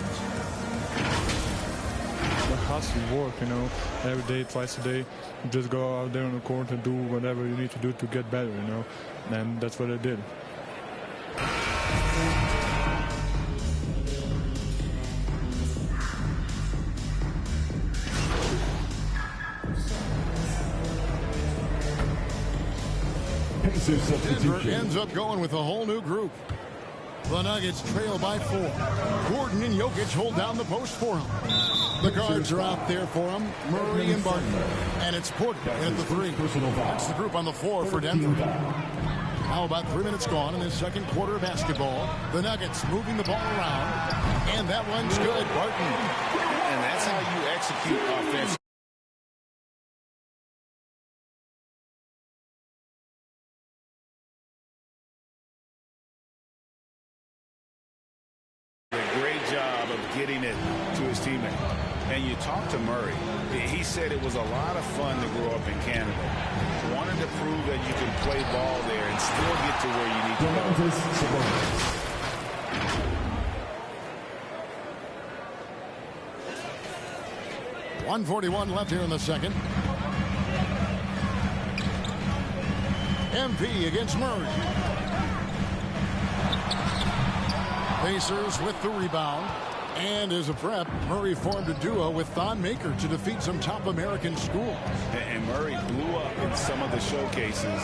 The hustle work, you know, every day, twice a day. You just go out there on the court and do whatever you need to do to get better, you know. And that's what I did. Denver ends up going with a whole new group. The Nuggets trail by 4. Gordon and Jokic hold down the post for him. The guards are out there for him, Murray and Barton. And it's Porter at the 3. That's the group on the floor for Denver. Now about 3 minutes gone in the second quarter of basketball. The Nuggets moving the ball around. And that one's good, Barton. And that's how you execute offense. Getting it to his teammate. And you talk to Murray. He said it was a lot of fun to grow up in Canada. Wanted to prove that you can play ball there and still get to where you need to go. 1:41 left here in the second. MP against Murray. Pacers with the rebound. And as a prep, Murray formed a duo with Thon Maker to defeat some top American schools. And Murray blew up in some of the showcases.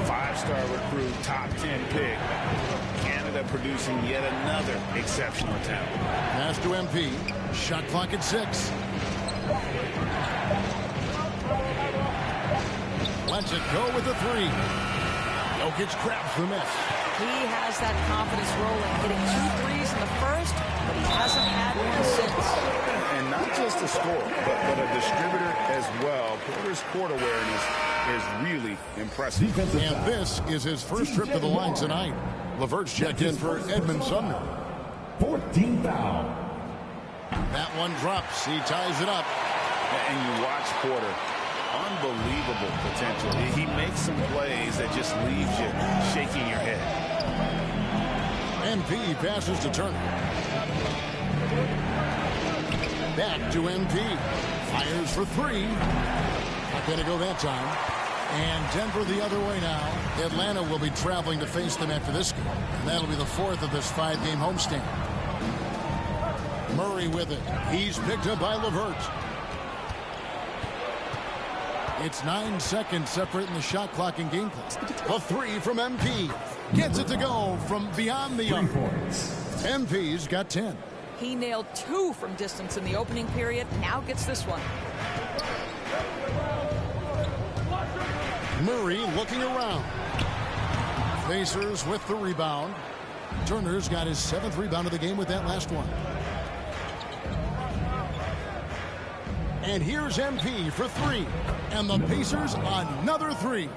5-star recruit, top 10 pick. Canada producing yet another exceptional talent. Pass to MP. Shot clock at 6. Lets it go with the 3. Jokic grabs the miss. He has that confidence rolling, hitting 2 threes in the first, but he hasn't had one since. And not just a scorer, but a distributor as well. Porter's court awareness is really impressive. impressive. And this is his first trip to the line tonight. LeVert's checked in for Edmund Sumner. 14th foul. That one drops. He ties it up. And you watch Porter. Unbelievable potential. He makes some plays that just leaves you shaking your head. MP passes to Turner. Back to MP. Fires for three. Not going to go that time. And Denver the other way now. Atlanta will be traveling to face them after this game. And that'll be the fourth of this 5-game homestand. Murray with it. He's picked up by LeVert. It's 9 seconds separating the shot clock and game clock. A three from MP. Gets it to go from beyond the arc. MP's got 10. He nailed 2 from distance in the opening period. Now gets this one. Murray looking around. Pacers with the rebound. Turner's got his 7th rebound of the game with that last one. And here's MP for three. And the Pacers another three.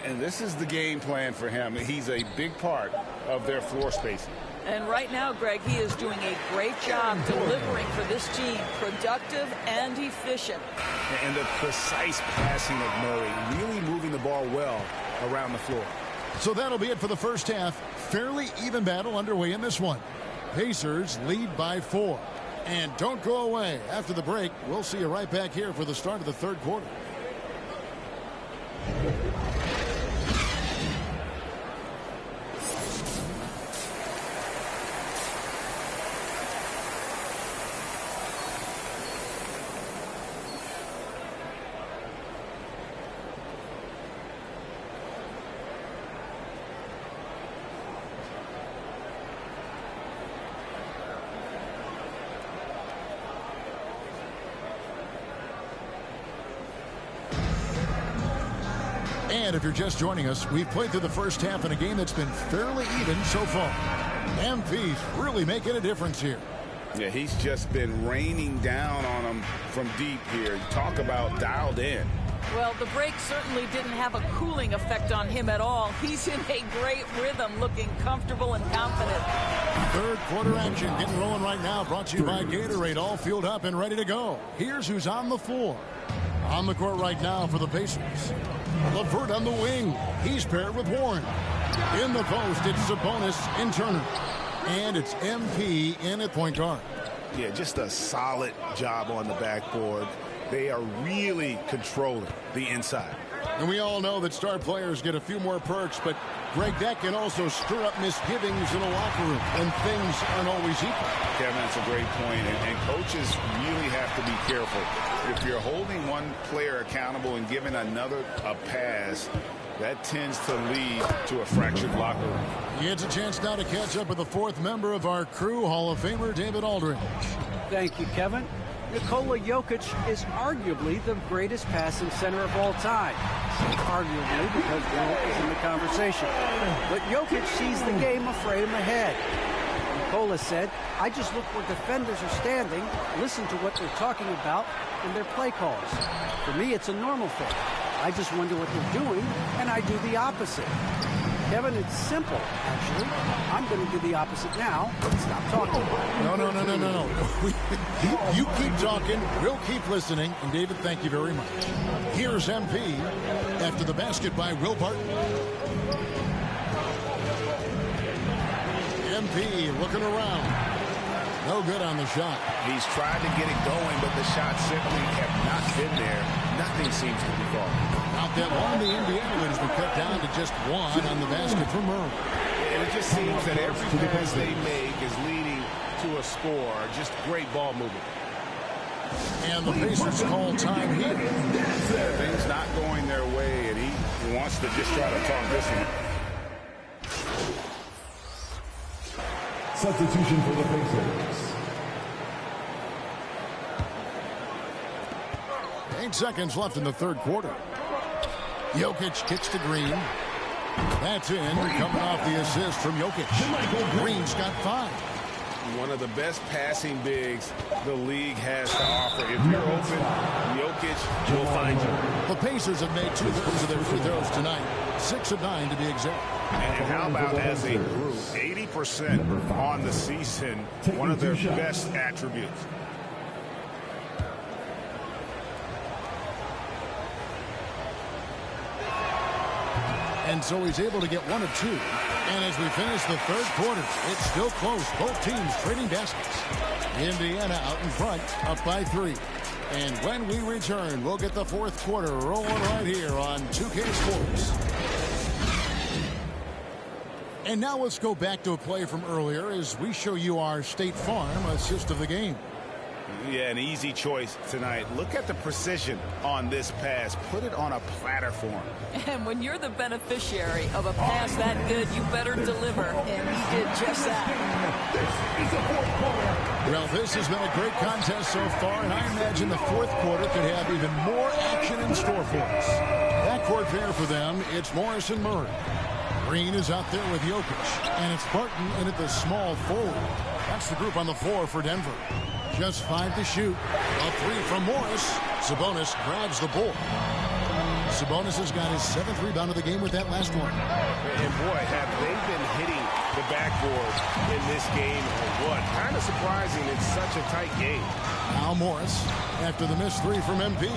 And this is the game plan for him. He's a big part of their floor spacing. And right now, Greg, he is doing a great job delivering for this team. Productive and efficient. And the precise passing of Murray, really moving the ball well around the floor. So that'll be it for the first half. Fairly even battle underway in this one. Pacers lead by 4. And don't go away. After the break, we'll see you right back here for the start of the third quarter. And if you're just joining us, we've played through the first half in a game that's been fairly even so far. MP's really making a difference here. Yeah, he's just been raining down on them from deep here. Talk about dialed in. Well, the break certainly didn't have a cooling effect on him at all. He's in a great rhythm, looking comfortable and confident. Third quarter action getting rolling right now. Brought to you by Gatorade. All fueled up and ready to go. Here's who's on the floor. On the court right now for the Pacers. LeVert on the wing. He's paired with Warren. In the post, it's Sabonis and Turner. And it's MP in at point guard. Yeah, just a solid job on the backboard. They are really controlling the inside. And we all know that star players get a few more perks, but Greg, that can also stir up misgivings in a locker room when things aren't always equal. Kevin, that's a great point. And coaches really have to be careful. If you're holding one player accountable and giving another a pass, that tends to lead to a fractured locker room. He gets a chance now to catch up with the fourth member of our crew, Hall of Famer David Aldridge. Thank you, Kevin. Nikola Jokic is arguably the greatest passing center of all time. Arguably, because Wilt is in the conversation. But Jokic sees the game a frame ahead. Nikola said, I just look where defenders are standing, listen to what they're talking about, and their play calls. For me, it's a normal thing. I just wonder what they're doing, and I do the opposite. Kevin, it's simple, actually. I'm going to do the opposite now. Stop talking. No. You keep talking. We'll keep listening. And, David, thank you very much. Here's MP after the basket by Will Barton. MP looking around. No good on the shot. He's tried to get it going, but the shots simply have not been there. Nothing seems to be falling. Not that long, the Indiana lead has been cut down to just one on the basket for Murray. And it just seems that every pass they make is leading to a score. Just great ball movement. And the Pacers call time here. Things not going their way, and he wants to just try to talk this one. Substitution for the Pacers. 8 seconds left in the third quarter. Jokic kicks to Green. That's in. Coming off the assist from Jokic. Green's got 5. One of the best passing bigs the league has to offer. If you're open, Jokic we'll find you. The Pacers have made 2/3 of their free throws tonight. 6 of 9 to be exact. And how about as a group, 80% on the season, one of their best attributes. And so he's able to get 1 of 2. And as we finish the third quarter, it's still close. Both teams trading baskets. Indiana out in front, up by 3. And when we return, we'll get the fourth quarter rolling right here on 2K Sports. And now let's go back to a play from earlier as we show you our State Farm assist of the game. Yeah, an easy choice tonight. Look at the precision on this pass. Put it on a platter for him. And when you're the beneficiary of a pass that good, you better deliver. And he did just that. Well, this has been a great contest so far, and I imagine the fourth quarter could have even more action in store for us. Backcourt pair for them, it's Morris and Murray. Green is out there with Jokic, and it's Barton in at the small forward. That's the group on the floor for Denver. Just 5 to shoot. A 3 from Morris. Sabonis grabs the board. Sabonis has got his 7th rebound of the game with that last one. And boy, have they been hitting the backboard in this game or what? Kind of surprising it's such a tight game. Now Morris after the missed 3 from MP.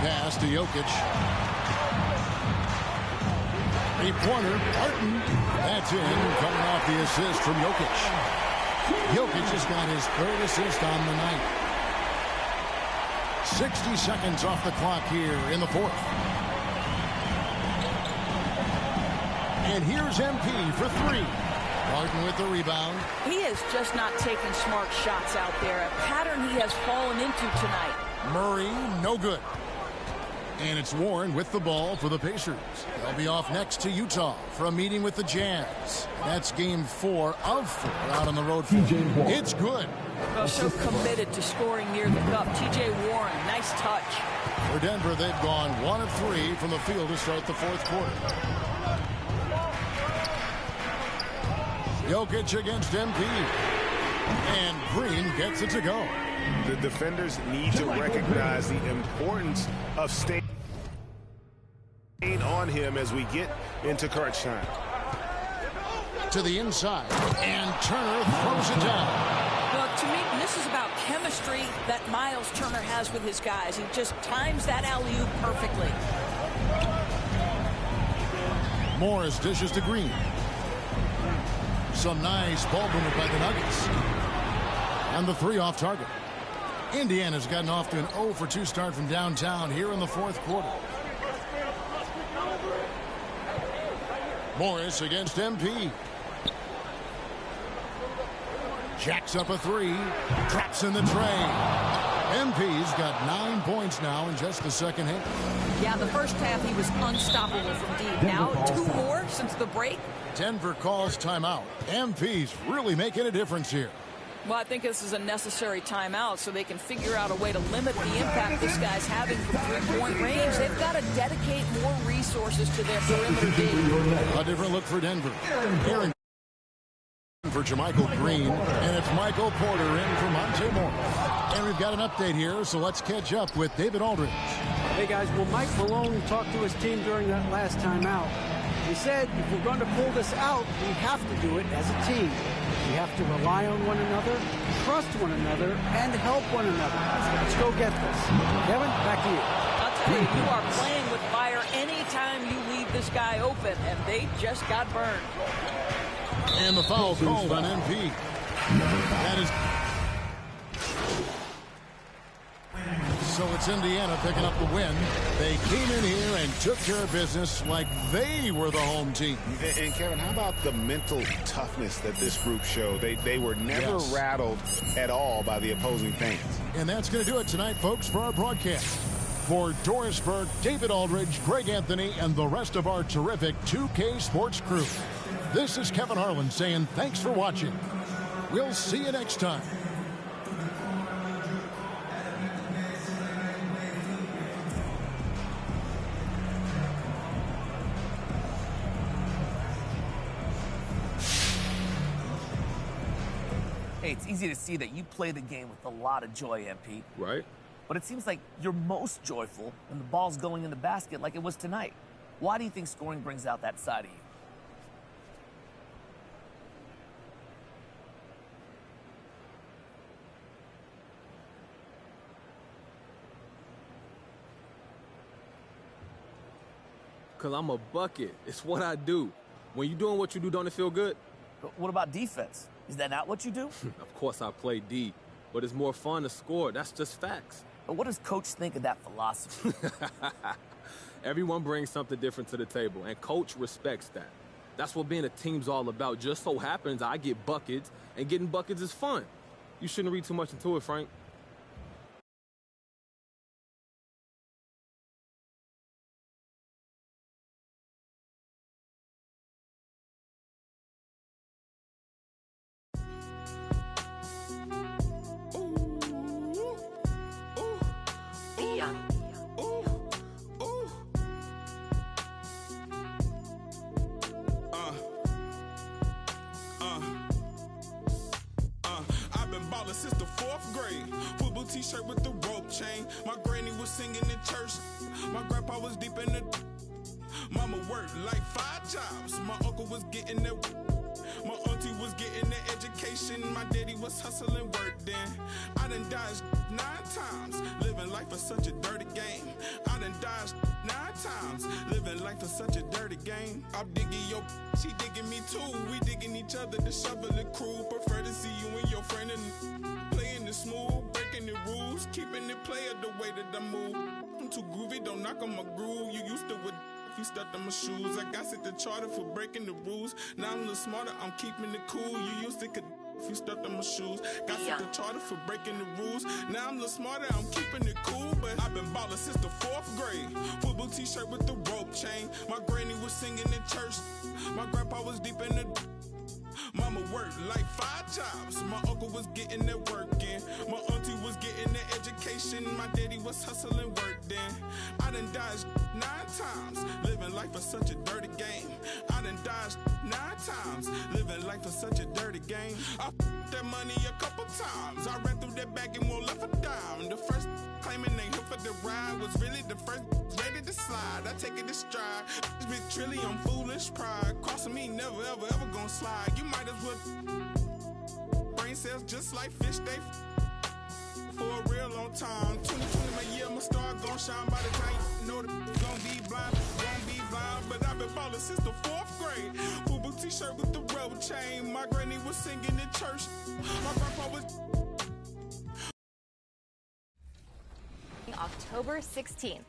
Pass to Jokic. 3-pointer, Barton. That's in, coming off the assist from Jokic. Jokic has got his 3rd assist on the night. 60 seconds off the clock here in the fourth. And here's MP for 3. Barton with the rebound. He is just not taking smart shots out there. A pattern he has fallen into tonight. Murray, no good. And it's Warren with the ball for the Pacers. They'll be off next to Utah for a meeting with the Jazz. That's game 4 of 4 out on the road for It's good. Oh, so committed to scoring near the cup. TJ Warren, nice touch. For Denver, they've gone 1 of 3 from the field to start the fourth quarter. Jokic against MP. And Green gets it to go. The defenders need to recognize the importance of staying on him as we get into crunch time. To the inside, and Turner throws it down. Well, to me, this is about chemistry that Miles Turner has with his guys. He just times that alley-oop perfectly. Morris dishes to Green. Some nice ball movement by the Nuggets. And the 3 off target. Indiana's gotten off to an 0 for 2 start from downtown here in the fourth quarter. Morris against MP. Jacks up a 3. Drops in the tray. MP's got 9 points now in just the second half. Yeah, the first half he was unstoppable from deep. Now 2 more since the break. Denver calls timeout. MP's really making a difference here. Well, I think this is a necessary timeout so they can figure out a way to limit the impact this guy's having from 3-point range. They've got to dedicate more resources to their perimeter D. A different look for Denver. Aaron for JaMychal Green, and it's Michael Porter in for Monte Morris. And we've got an update here, so let's catch up with David Aldridge. Hey, guys, well, Mike Malone talked to his team during that last timeout. He said, if we're going to pull this out, we have to do it as a team. We have to rely on one another, trust one another, and help one another. Let's go get this. Kevin, back to you. I'll tell you, you are playing with fire anytime you leave this guy open, and they just got burned. And the foul called on MP. That is... So it's Indiana picking up the win. They came in here and took care of business like they were the home team. And Kevin, how about the mental toughness that this group showed? They were never rattled at all by the opposing fans. And that's going to do it tonight, folks, for our broadcast. For Doris Burke, David Aldridge, Greg Anthony, and the rest of our terrific 2K Sports crew, this is Kevin Harlan saying thanks for watching. We'll see you next time. Hey, it's easy to see that you play the game with a lot of joy, MP. Right. But it seems like you're most joyful when the ball's going in the basket like it was tonight. Why do you think scoring brings out that side of you? Because I'm a bucket. It's what I do. When you're doing what you do, don't it feel good? But what about defense? Is that not what you do? Of course I play D, but it's more fun to score. That's just facts. But what does Coach think of that philosophy? Everyone brings something different to the table, and Coach respects that. That's what being a team's all about. Just so happens I get buckets, and getting buckets is fun. You shouldn't read too much into it, Frank. I've been ballin' since the 4th grade. Football t-shirt with the rope chain. My granny was singing in church. My grandpa was deep in the... Mama worked like 5 jobs. My uncle was getting the... My auntie was getting the education. My daddy was hustling work then. I done dodged 9 times. Living life is such a dirty game. I done dodged 9 times. Living life is such a dirty game. I'm digging your... She digging me too. We digging each other to shovel the crew. Prefer to see you and your friend and playing it smooth. Breaking the rules. Keeping it player the way that I move. I'm too groovy. Don't knock on my groove. You used to with... You stepped on my shoes. I got set the charter for breaking the rules. Now I'm a little smarter, I'm keeping it cool. You used to if you stepped on my shoes. Got set the charter for breaking the rules. Now I'm a little smarter, I'm keeping it cool. But I've been ballin' since the 4th grade. Football t-shirt with the rope chain. My granny was singing in church. My grandpa was deep in the... Mama worked like 5 jobs. My uncle was getting that work in. My auntie was getting the education. My daddy was hustling work then. I done dodged 9 times. Living life is such a dirty game. I done dodged 9 times. Living life is such a dirty game. I that money a couple times. I ran through that bag and won't left a dime. The first claiming they here for the ride was really the first ready to slide. I take it to stride. This big trillion foolish pride. Crossing me never ever gonna slide. You might as well brain cells just like fish they for a real long time. 2020 my year, my star gon' shine by the time you know the gon' be blind. But I've been ballin' since the 4th grade. Football t-shirt with the rope chain. My granny was singing in church. My grandpa was... October 16th.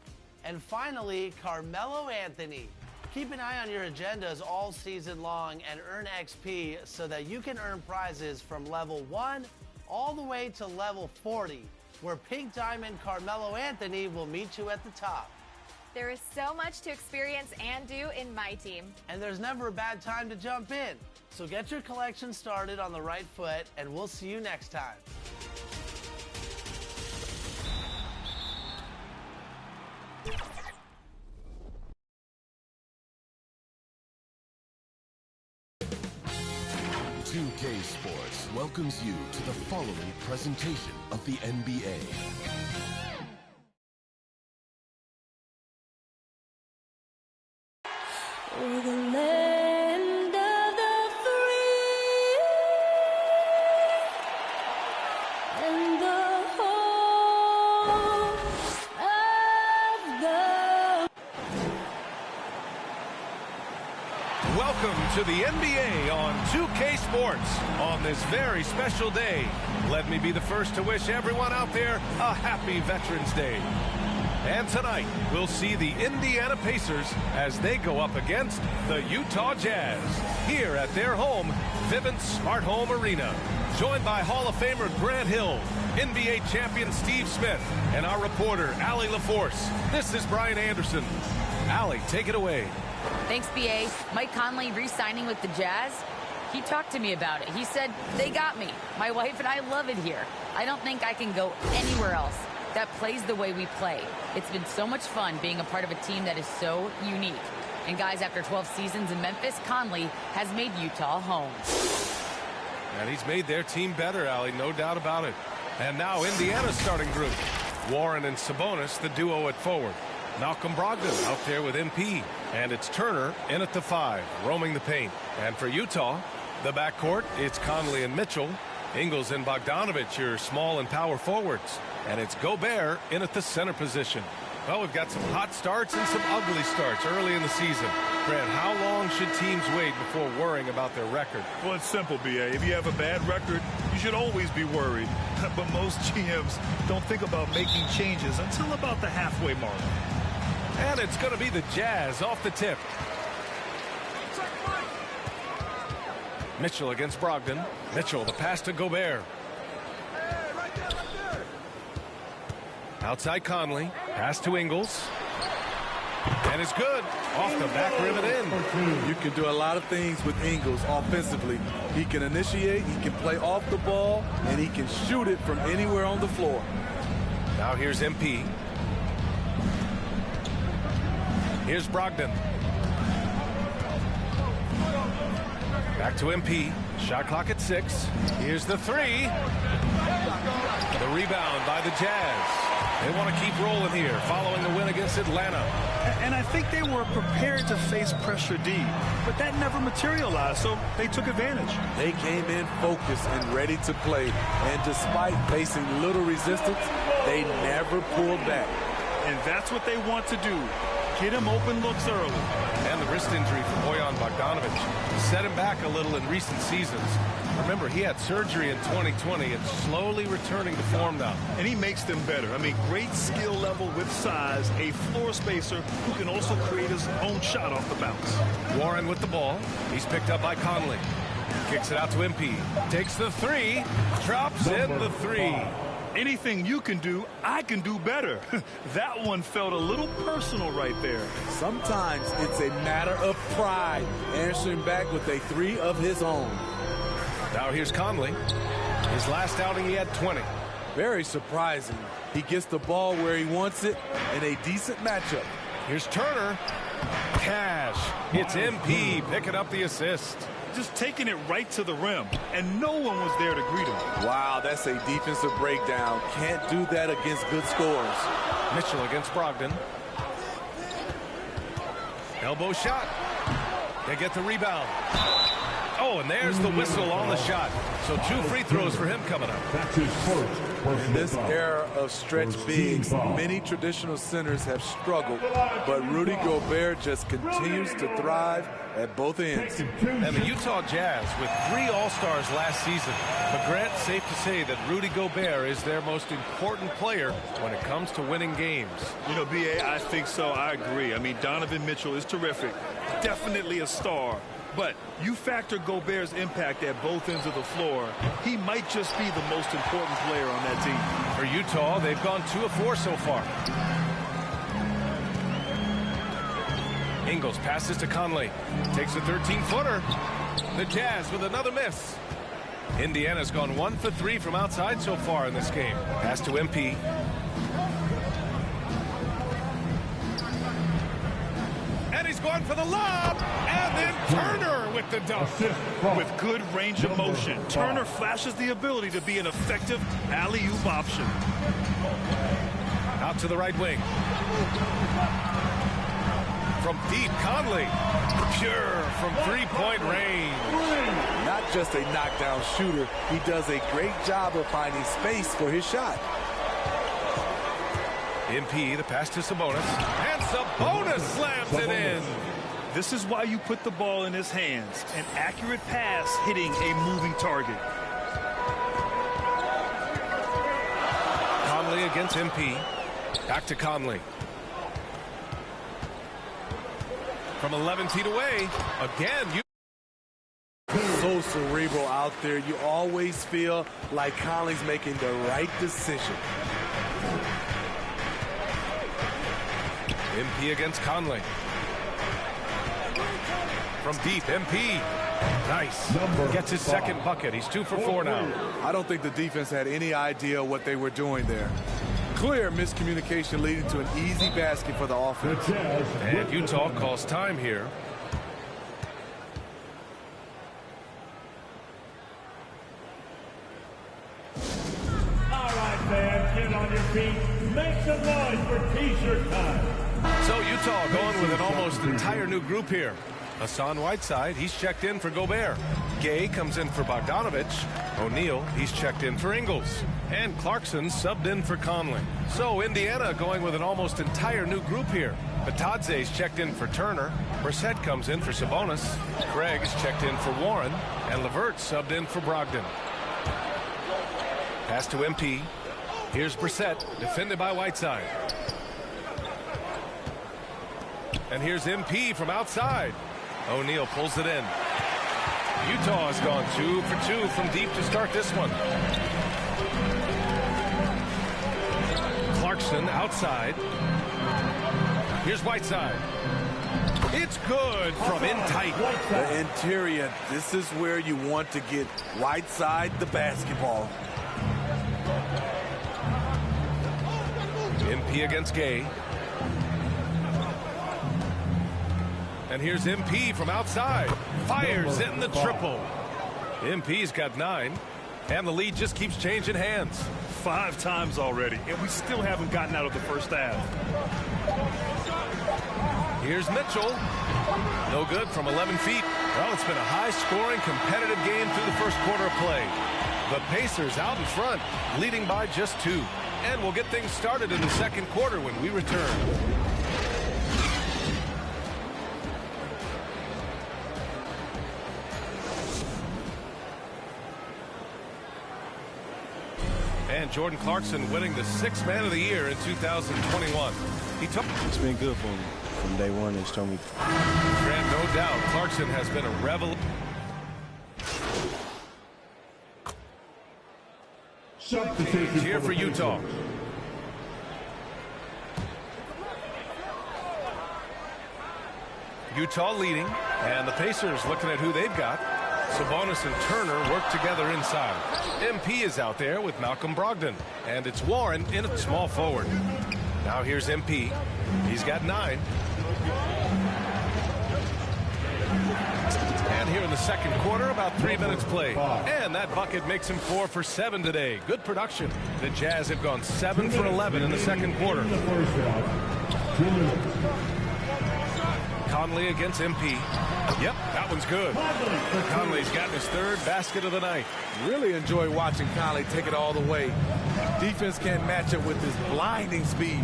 And finally, Carmelo Anthony. Keep an eye on your agendas all season long and earn XP so that you can earn prizes from level 1 all the way to level 40, where Pink Diamond Carmelo Anthony will meet you at the top. There is so much to experience and do in my team. And there's never a bad time to jump in. So get your collection started on the right foot, and we'll see you next time. .2K Sports welcomes you to the following presentation of the NBA. We're the land of the free and the home of the... Welcome to the NBA on 2K Sports. On this very special day, let me be the first to wish everyone out there a happy Veterans Day. And tonight, we'll see the Indiana Pacers as they go up against the Utah Jazz here at their home, Vivint Smart Home Arena. Joined by Hall of Famer Grant Hill, NBA champion Steve Smith, and our reporter, Allie LaForce. This is Brian Anderson. Allie, take it away. Thanks, BA. Mike Conley re-signing with the Jazz. He talked to me about it. He said, they got me. My wife and I love it here. I don't think I can go anywhere else that plays the way we play. It's been so much fun being a part of a team that is so unique. And guys, after 12 seasons in Memphis, Conley has made Utah home. And he's made their team better, Allie, no doubt about it. And now Indiana's starting group. Warren and Sabonis, the duo at forward. Malcolm Brogdon out there with MP. And it's Turner in at the 5, roaming the paint. And for Utah, the backcourt, it's Conley and Mitchell. Ingles and Bogdanovich, your small and power forwards. And it's Gobert in at the center position. Well, we've got some hot starts and some ugly starts early in the season. Grant, how long should teams wait before worrying about their record? Well, it's simple, B.A. If you have a bad record, you should always be worried. But most GMs don't think about making changes until about the halfway mark. And it's going to be the Jazz off the tip. Mitchell against Brogdon. Mitchell, the pass to Gobert. Outside Conley. Pass to Ingles. And it's good. Off the back rim and in. You can do a lot of things with Ingles offensively. He can initiate, he can play off the ball, and he can shoot it from anywhere on the floor. Now here's MP. Here's Brogdon. Back to MP. Shot clock at 6. Here's the 3. The rebound by the Jazz. They want to keep rolling here following the win against Atlanta. And I think they were prepared to face pressure D, but that never materialized, so they took advantage. They came in focused and ready to play, and despite facing little resistance, they never pulled back. And that's what they want to do. Get him open looks early. And the wrist injury for Bojan Bogdanovich set him back a little in recent seasons. Remember, he had surgery in 2020 and slowly returning to form now. And he makes them better. I mean, great skill level with size, a floor spacer who can also create his own shot off the bounce. Warren with the ball. He's picked up by Conley. Kicks it out to MP. Takes the 3. Drops in the 3. Anything you can do, I can do better. That one felt a little personal right there. Sometimes it's a matter of pride, answering back with a 3 of his own. Now here's Conley. His last outing, he had 20. Very surprising. He gets the ball where he wants it in a decent matchup. Here's Turner. Cash. It's MP picking up the assist. Just taking it right to the rim, and no one was there to greet him. Wow, that's a defensive breakdown. Can't do that against good scorers. Mitchell against Brogdon. Elbow shot. They get the rebound. Oh, and there's the whistle on the shot. So 2 free throws for him coming up. That's his first. In this era of stretch bigs, many traditional centers have struggled, but Rudy Gobert just continues to thrive at both ends. And the Utah Jazz with 3 All-Stars last season. But Grant, safe to say that Rudy Gobert is their most important player when it comes to winning games. You know, B.A., I think so. I agree. I mean, Donovan Mitchell is terrific. Definitely a star. But you factor Gobert's impact at both ends of the floor, he might just be the most important player on that team. For Utah, they've gone 2 of 4 so far. Ingles passes to Conley. Takes a 13-footer. The Jazz with another miss. Indiana's gone 1 for 3 from outside so far in this game. Pass to MP. And he's going for the lob. And then Turner with the dunk. With good range of motion, Turner flashes the ability to be an effective alley-oop option. Out to the right wing. From deep, Conley. Pure from 3-point range. Not just a knockdown shooter, he does a great job of finding space for his shot. MP, the pass to Sabonis. And Sabonis slams it in. This is why you put the ball in his hands. An accurate pass hitting a moving target. Conley against MP. Back to Conley. From 11 feet away. Again, so cerebral out there. You always feel like Conley's making the right decision. MP against Conley. From deep, MP. Nice. Gets his second bucket. He's 2 for 4 now. I don't think the defense had any idea what they were doing there. Clear miscommunication leading to an easy basket for the offense. And Utah calls time here. feet, make some noise for T-shirt time. So Utah going with an almost entire new group here. Hassan Whiteside, he's checked in for Gobert. Gay comes in for Bogdanovich. O'Neal, he's checked in for Ingles. And Clarkson subbed in for Conley. So Indiana going with an almost entire new group here. Batadze's checked in for Turner. Brissett comes in for Sabonis. Craig's checked in for Warren. And LeVert subbed in for Brogdon. Pass to MP. Here's Brissett, defended by Whiteside. And here's MP from outside. O'Neal pulls it in. Utah has gone 2 for 2 from deep to start this one. Clarkson outside. Here's Whiteside. It's good from in tight. The interior, this is where you want to get Whiteside the basketball. MP against Gay. And here's MP from outside. Fires in the triple. MP's got 9. And the lead just keeps changing hands. 5 times already, and we still haven't gotten out of the first half. Here's Mitchell. No good from 11 feet. Well, it's been a high-scoring, competitive game through the first quarter of play. The Pacers out in front, leading by just 2. And we'll get things started in the second quarter when we return. And Jordan Clarkson winning the 6th Man of the Year in 2021. It's been good for me from day one. It's told me. Grant, no doubt, Clarkson has been a revelation. Here for Utah. Utah leading, and the Pacers looking at who they've got. Sabonis and Turner work together inside. MP is out there with Malcolm Brogdon, and it's Warren in at small forward. Now here's MP. He's got 9. And here in the second quarter, about 3 minutes played. And that bucket makes him 4 for 7 today. Good production. The Jazz have gone 7 for 11 in the second quarter. Conley against MP. Yep, that one's good. Conley's gotten his 3rd basket of the night. Really enjoy watching Conley take it all the way. Defense can't match it with his blinding speed.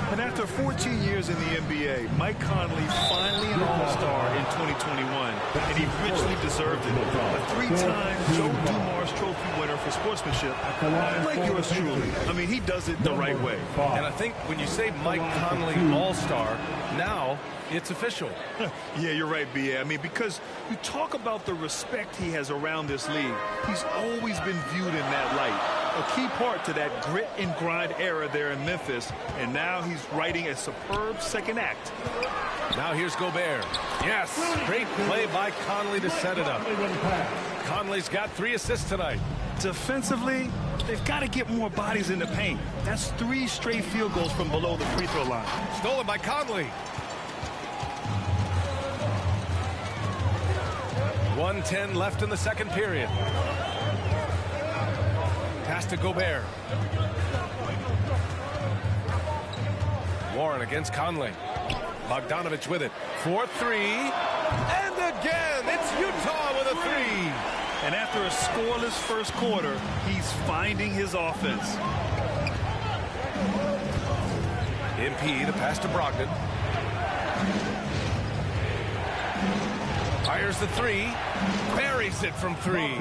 And after 14 years in the NBA, Mike Conley finally an All-Star in 2021, and he richly deserved it. A 3-time Joe Dumars Trophy winner for sportsmanship, like yours truly. I mean, he does it the right way. And I think when you say Mike Conley All-Star, now it's official. Yeah, you're right, B.A. I mean, because you talk about the respect he has around this league. He's always been viewed in that light. A key part to that grit and grind era there in Memphis, and now he's writing a superb second act. Now here's Gobert. Yes, great play by Conley to set it up. Conley's got 3 assists tonight. Defensively, they've got to get more bodies in the paint. That's 3 straight field goals from below the free throw line. Stolen by Conley. 1:10 left in the second period. Pass to Gobert. Warren against Conley. Bogdanovich with it. 4-3. And again, it's Utah with a 3. And after a scoreless first quarter, he's finding his offense. MP, the pass to Brogdon. Fires the 3. Buries it from 3.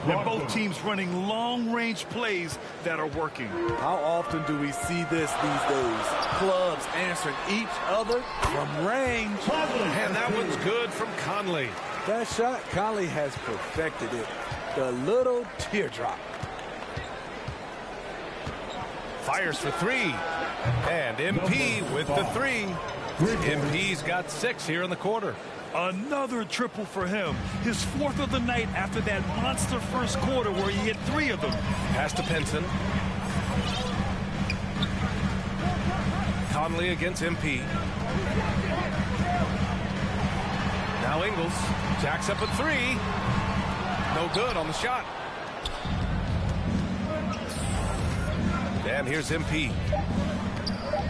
And both teams running long-range plays that are working. How often do we see this these days? Clubs answering each other from range. And that one's good from Conley. That shot, Conley has perfected it. The little teardrop. Fires for 3. And MP with the 3. MP's got 6 here in the quarter. Another triple for him. His 4th of the night after that monster first quarter where he hit 3 of them. Pass to Pinson. Conley against MP. Now Ingles jacks up a 3. No good on the shot. And here's MP.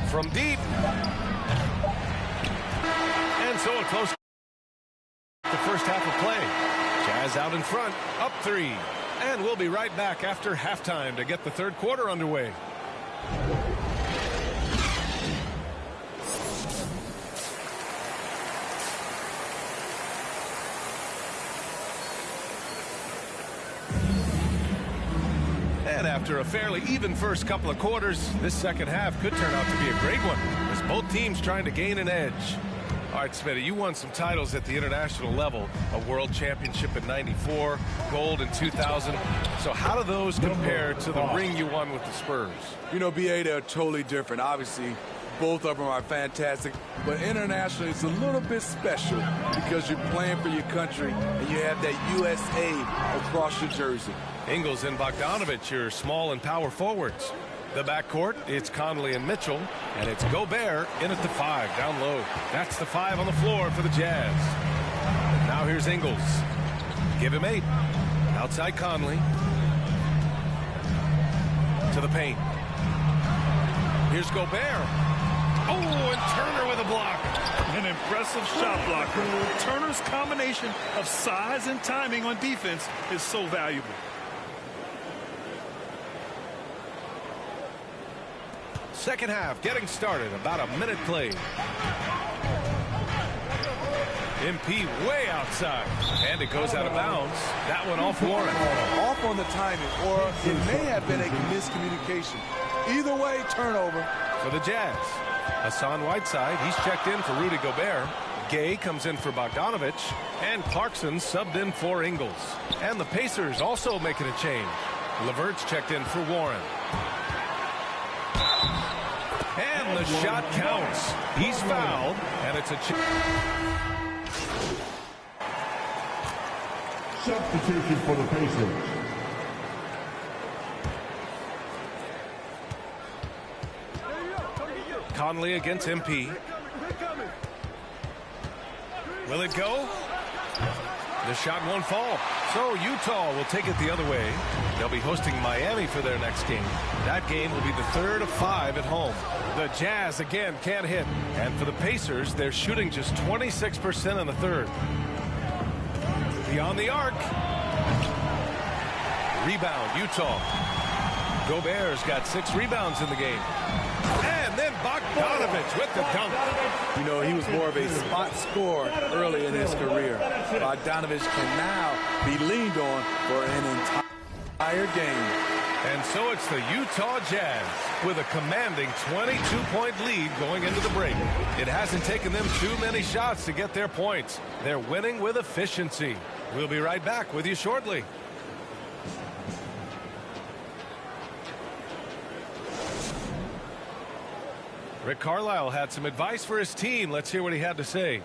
From deep. And so a close the first half of play. Jazz out in front, up 3. And we'll be right back after halftime to get the third quarter underway. And after a fairly even first couple of quarters, this second half could turn out to be a great one, as both teams trying to gain an edge. All right, Smitty, you won some titles at the international level, a world championship in '94, gold in 2000. So how do those compare to the ring you won with the Spurs? You know, BA, they're totally different. Obviously, both of them are fantastic, but internationally it's a little bit special because you're playing for your country and you have that USA across your jersey. Ingles and Bogdanovich, your small and power forwards. The backcourt, it's Conley and Mitchell, and it's Gobert in at the 5, down low. That's the 5 on the floor for the Jazz. Now here's Ingles. Give him 8. Outside Conley. To the paint. Here's Gobert. Oh, and Turner with a block. An impressive shot blocker. Turner's combination of size and timing on defense is so valuable. Second half getting started, about a minute played. MP way outside, and it goes out of bounds. That one off Warren. Off on the timing, or it may have been a miscommunication. Either way, turnover. For the Jazz, Hassan Whiteside, he's checked in for Rudy Gobert. Gay comes in for Bogdanovich, and Clarkson subbed in for Ingles. And the Pacers also making a change. LeVert's checked in for Warren. And the shot counts. He's fouled, and it's a substitution for the Pacers. Conley against MP. Will it go? The shot won't fall. So Utah will take it the other way. They'll be hosting Miami for their next game. That game will be the third of 5 at home. The Jazz again can't hit. And for the Pacers, they're shooting just 26% in the third. Beyond the arc. Rebound, Utah. Gobert's got 6 rebounds in the game. And then Bogdanovich with the dunk. You know, he was more of a spot scorer early in his career. Bogdanovich can now be leaned on for an entire game. And so it's the Utah Jazz with a commanding 22-point lead going into the break. It hasn't taken them too many shots to get their points. They're winning with efficiency. We'll be right back with you shortly. Rick Carlisle had some advice for his team. Let's hear what he had to say.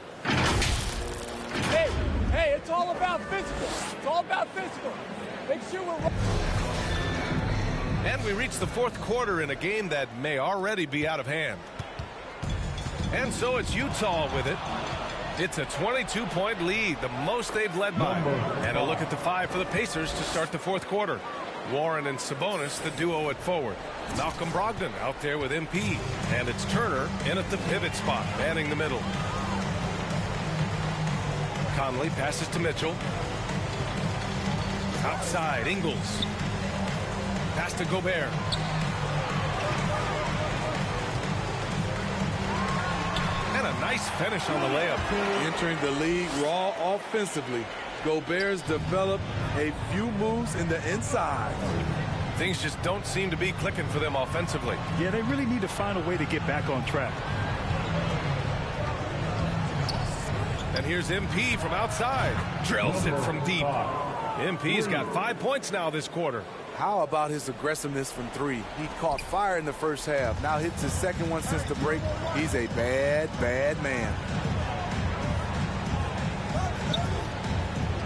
Hey, it's all about physical. It's all about physical. Make sure we're... And we reach the fourth quarter in a game that may already be out of hand. And so it's Utah with it. It's a 22-point lead, the most they've led by. And a look at the 5 for the Pacers to start the fourth quarter. Warren and Sabonis, the duo at forward. Malcolm Brogdon out there with MP. And it's Turner in at the pivot spot, manning the middle. Conley passes to Mitchell. Outside, Ingles. Pass to Gobert. And a nice finish on the layup. Entering the league raw offensively. Gobert's developed a few moves in the inside. Things just don't seem to be clicking for them offensively. Yeah, they really need to find a way to get back on track. And here's MP from outside. Drills it from deep. MP's got 5 points now this quarter. How about his aggressiveness from 3? He caught fire in the first half. Now hits his second one since the break. He's a bad, bad man.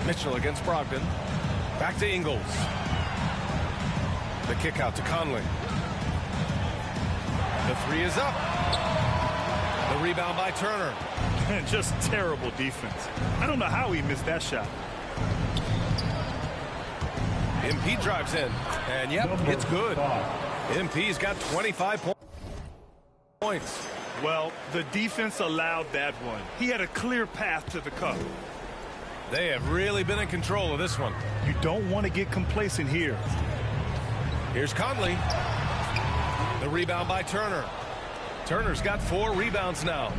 Mitchell against Brogdon. Back to Ingles. The kick out to Conley. The 3 is up. The rebound by Turner. And just terrible defense. I don't know how he missed that shot. MP drives in. And yep, it's good. MP's got 25 points. Well, the defense allowed that one. He had a clear path to the cup. They have really been in control of this one. You don't want to get complacent here. Here's Conley. The rebound by Turner. Turner's got 4 rebounds now.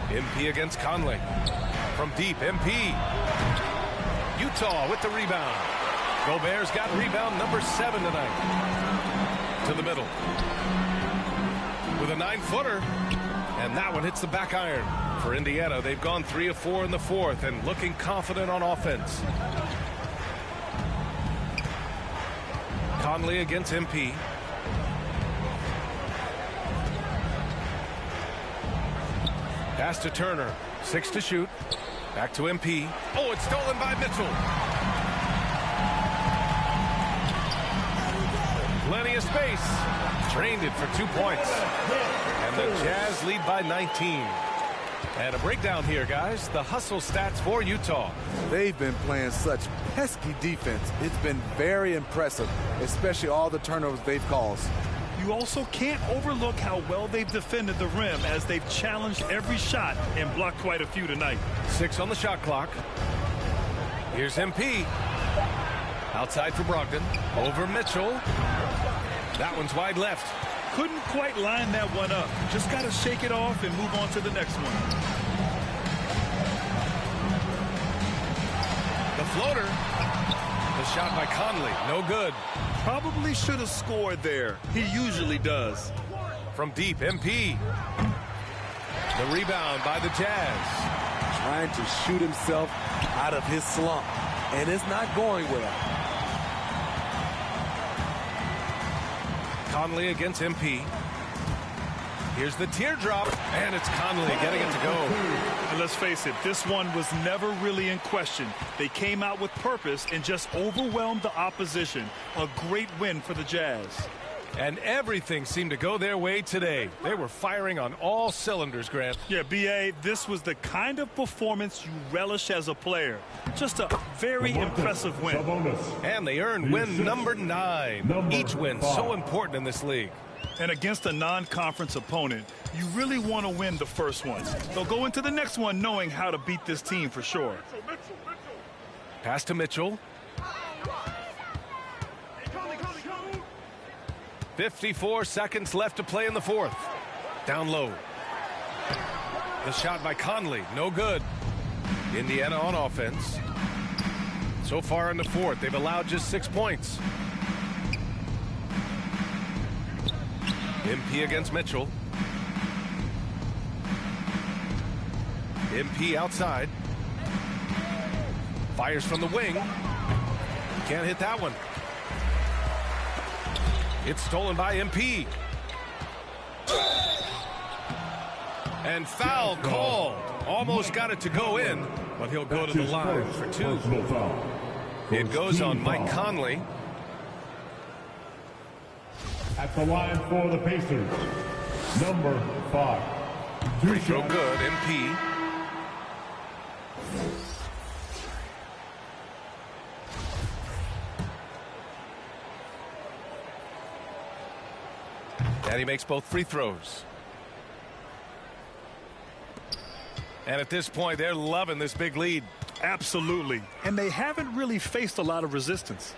MP against Conley. From deep, MP. Utah with the rebound. Gobert's got rebound number 7 tonight. To the middle. With a 9-footer. And that one hits the back iron. For Indiana, they've gone 3 of 4 in the fourth and looking confident on offense. Conley against MP. Pass to Turner. 6 to shoot. Back to MP. Oh, it's stolen by Mitchell. Plenty of space. Drained it for 2 points. And the Jazz lead by 19. And a breakdown here, guys. The hustle stats for Utah. They've been playing such pesky defense. It's been very impressive, especially all the turnovers they've caused. You also can't overlook how well they've defended the rim as they've challenged every shot and blocked quite a few tonight. 6 on the shot clock. Here's MP. Outside for Brogdon. Over Mitchell. That one's wide left. Couldn't quite line that one up. Just got to shake it off and move on to the next one. The floater. The shot by Conley. No good. Probably should have scored there. He usually does. From deep, MP. The rebound by the Jazz. Trying to shoot himself out of his slump. And it's not going well. Conley against MP. Here's the teardrop, and it's Conley getting it to go. And let's face it, this one was never really in question. They came out with purpose and just overwhelmed the opposition. A great win for the Jazz. And everything seemed to go their way today. They were firing on all cylinders, Grant. Yeah, B.A., this was the kind of performance you relish as a player. Just a very impressive win. And they earned win number 9. Each win so important in this league. And against a non-conference opponent, you really want to win the first one. They'll go into the next one knowing how to beat this team for sure. Pass to Mitchell. 54 seconds left to play in the fourth. Down low. The shot by Conley, no good. Indiana on offense. So far in the fourth, they've allowed just 6 points. MP against Mitchell. MP outside. Fires from the wing. Can't hit that one. It's stolen by MP. And foul called. Almost got it to go in, but he'll go to the line for 2. It goes on Mike Conley. At the line for the Pacers, number 5. Free throw good, MP. And he makes both free throws. And at this point, they're loving this big lead. Absolutely. And they haven't really faced a lot of resistance.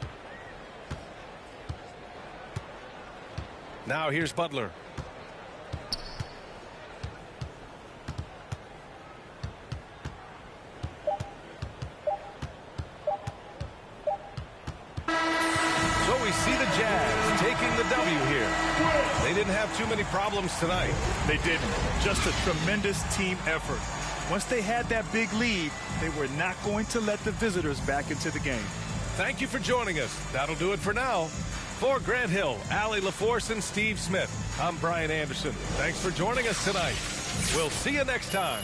Now here's Butler. So we see the Jazz taking the W here. They didn't have too many problems tonight. They didn't. Just a tremendous team effort. Once they had that big lead, they were not going to let the visitors back into the game. Thank you for joining us. That'll do it for now. For Grant Hill, Allie LaForce, and Steve Smith, I'm Brian Anderson. Thanks for joining us tonight. We'll see you next time.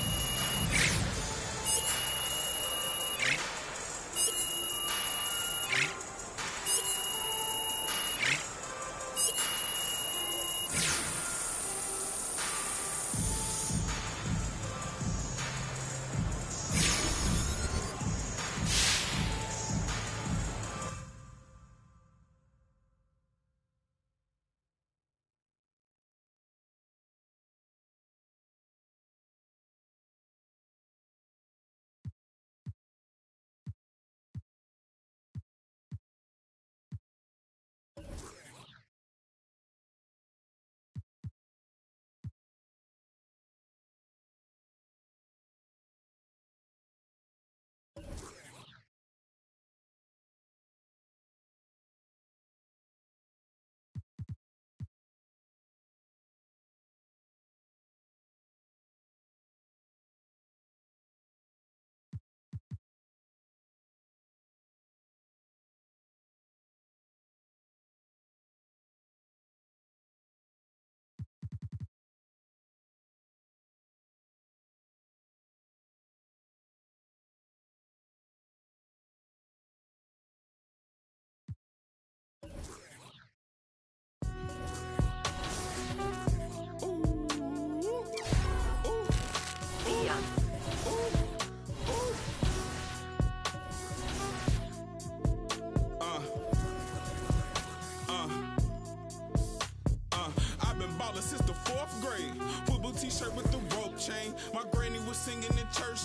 chain. My granny was singing in church.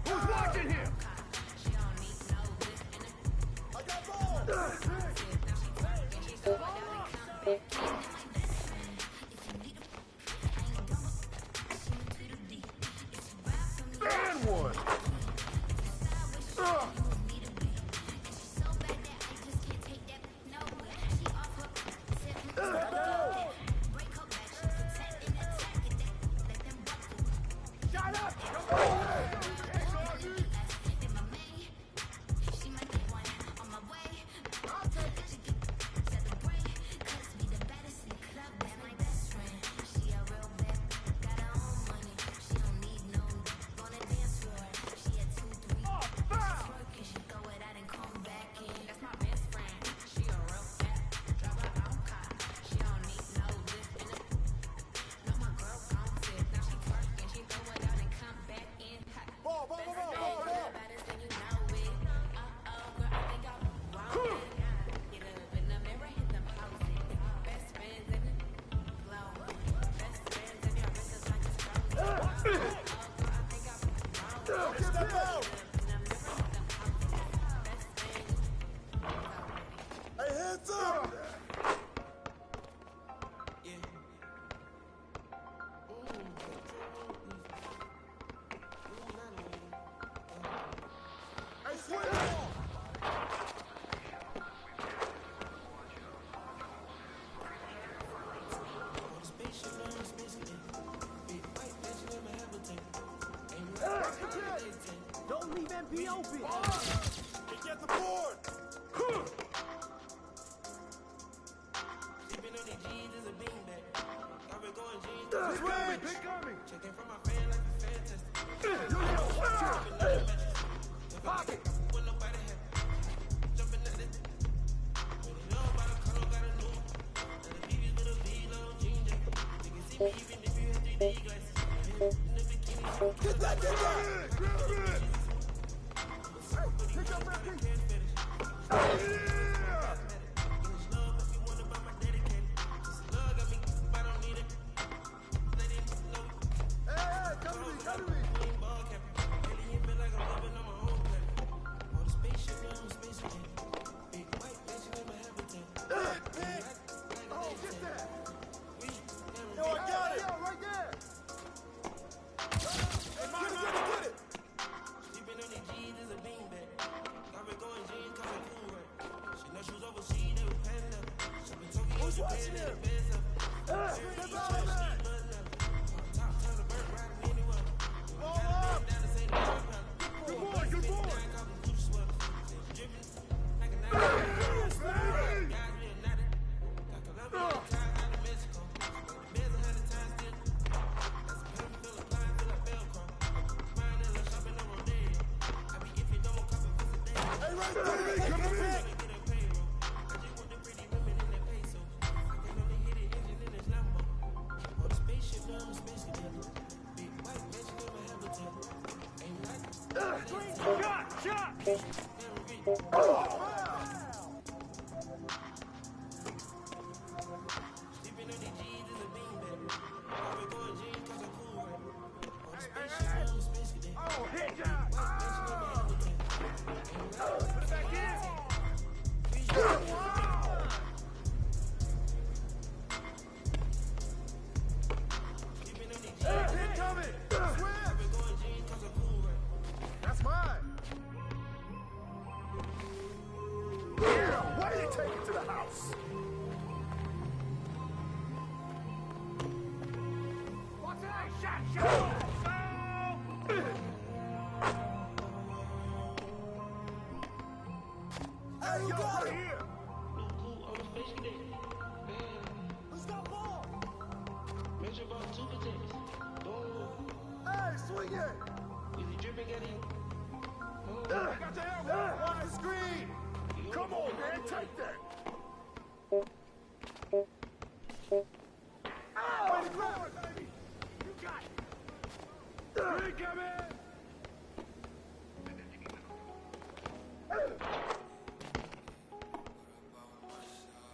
Who's watching here? Don't leave MP open. Get the board. Checking from my fan like a fantastic. Pocket. When nobody had jumping at it. When you know about a color, got a new one. And the BB's with a V-long jean jacket. You can see me even if you have 3D glasses. In the bikini. Get that! Grab it! Hey, pick up that piece. Incoming!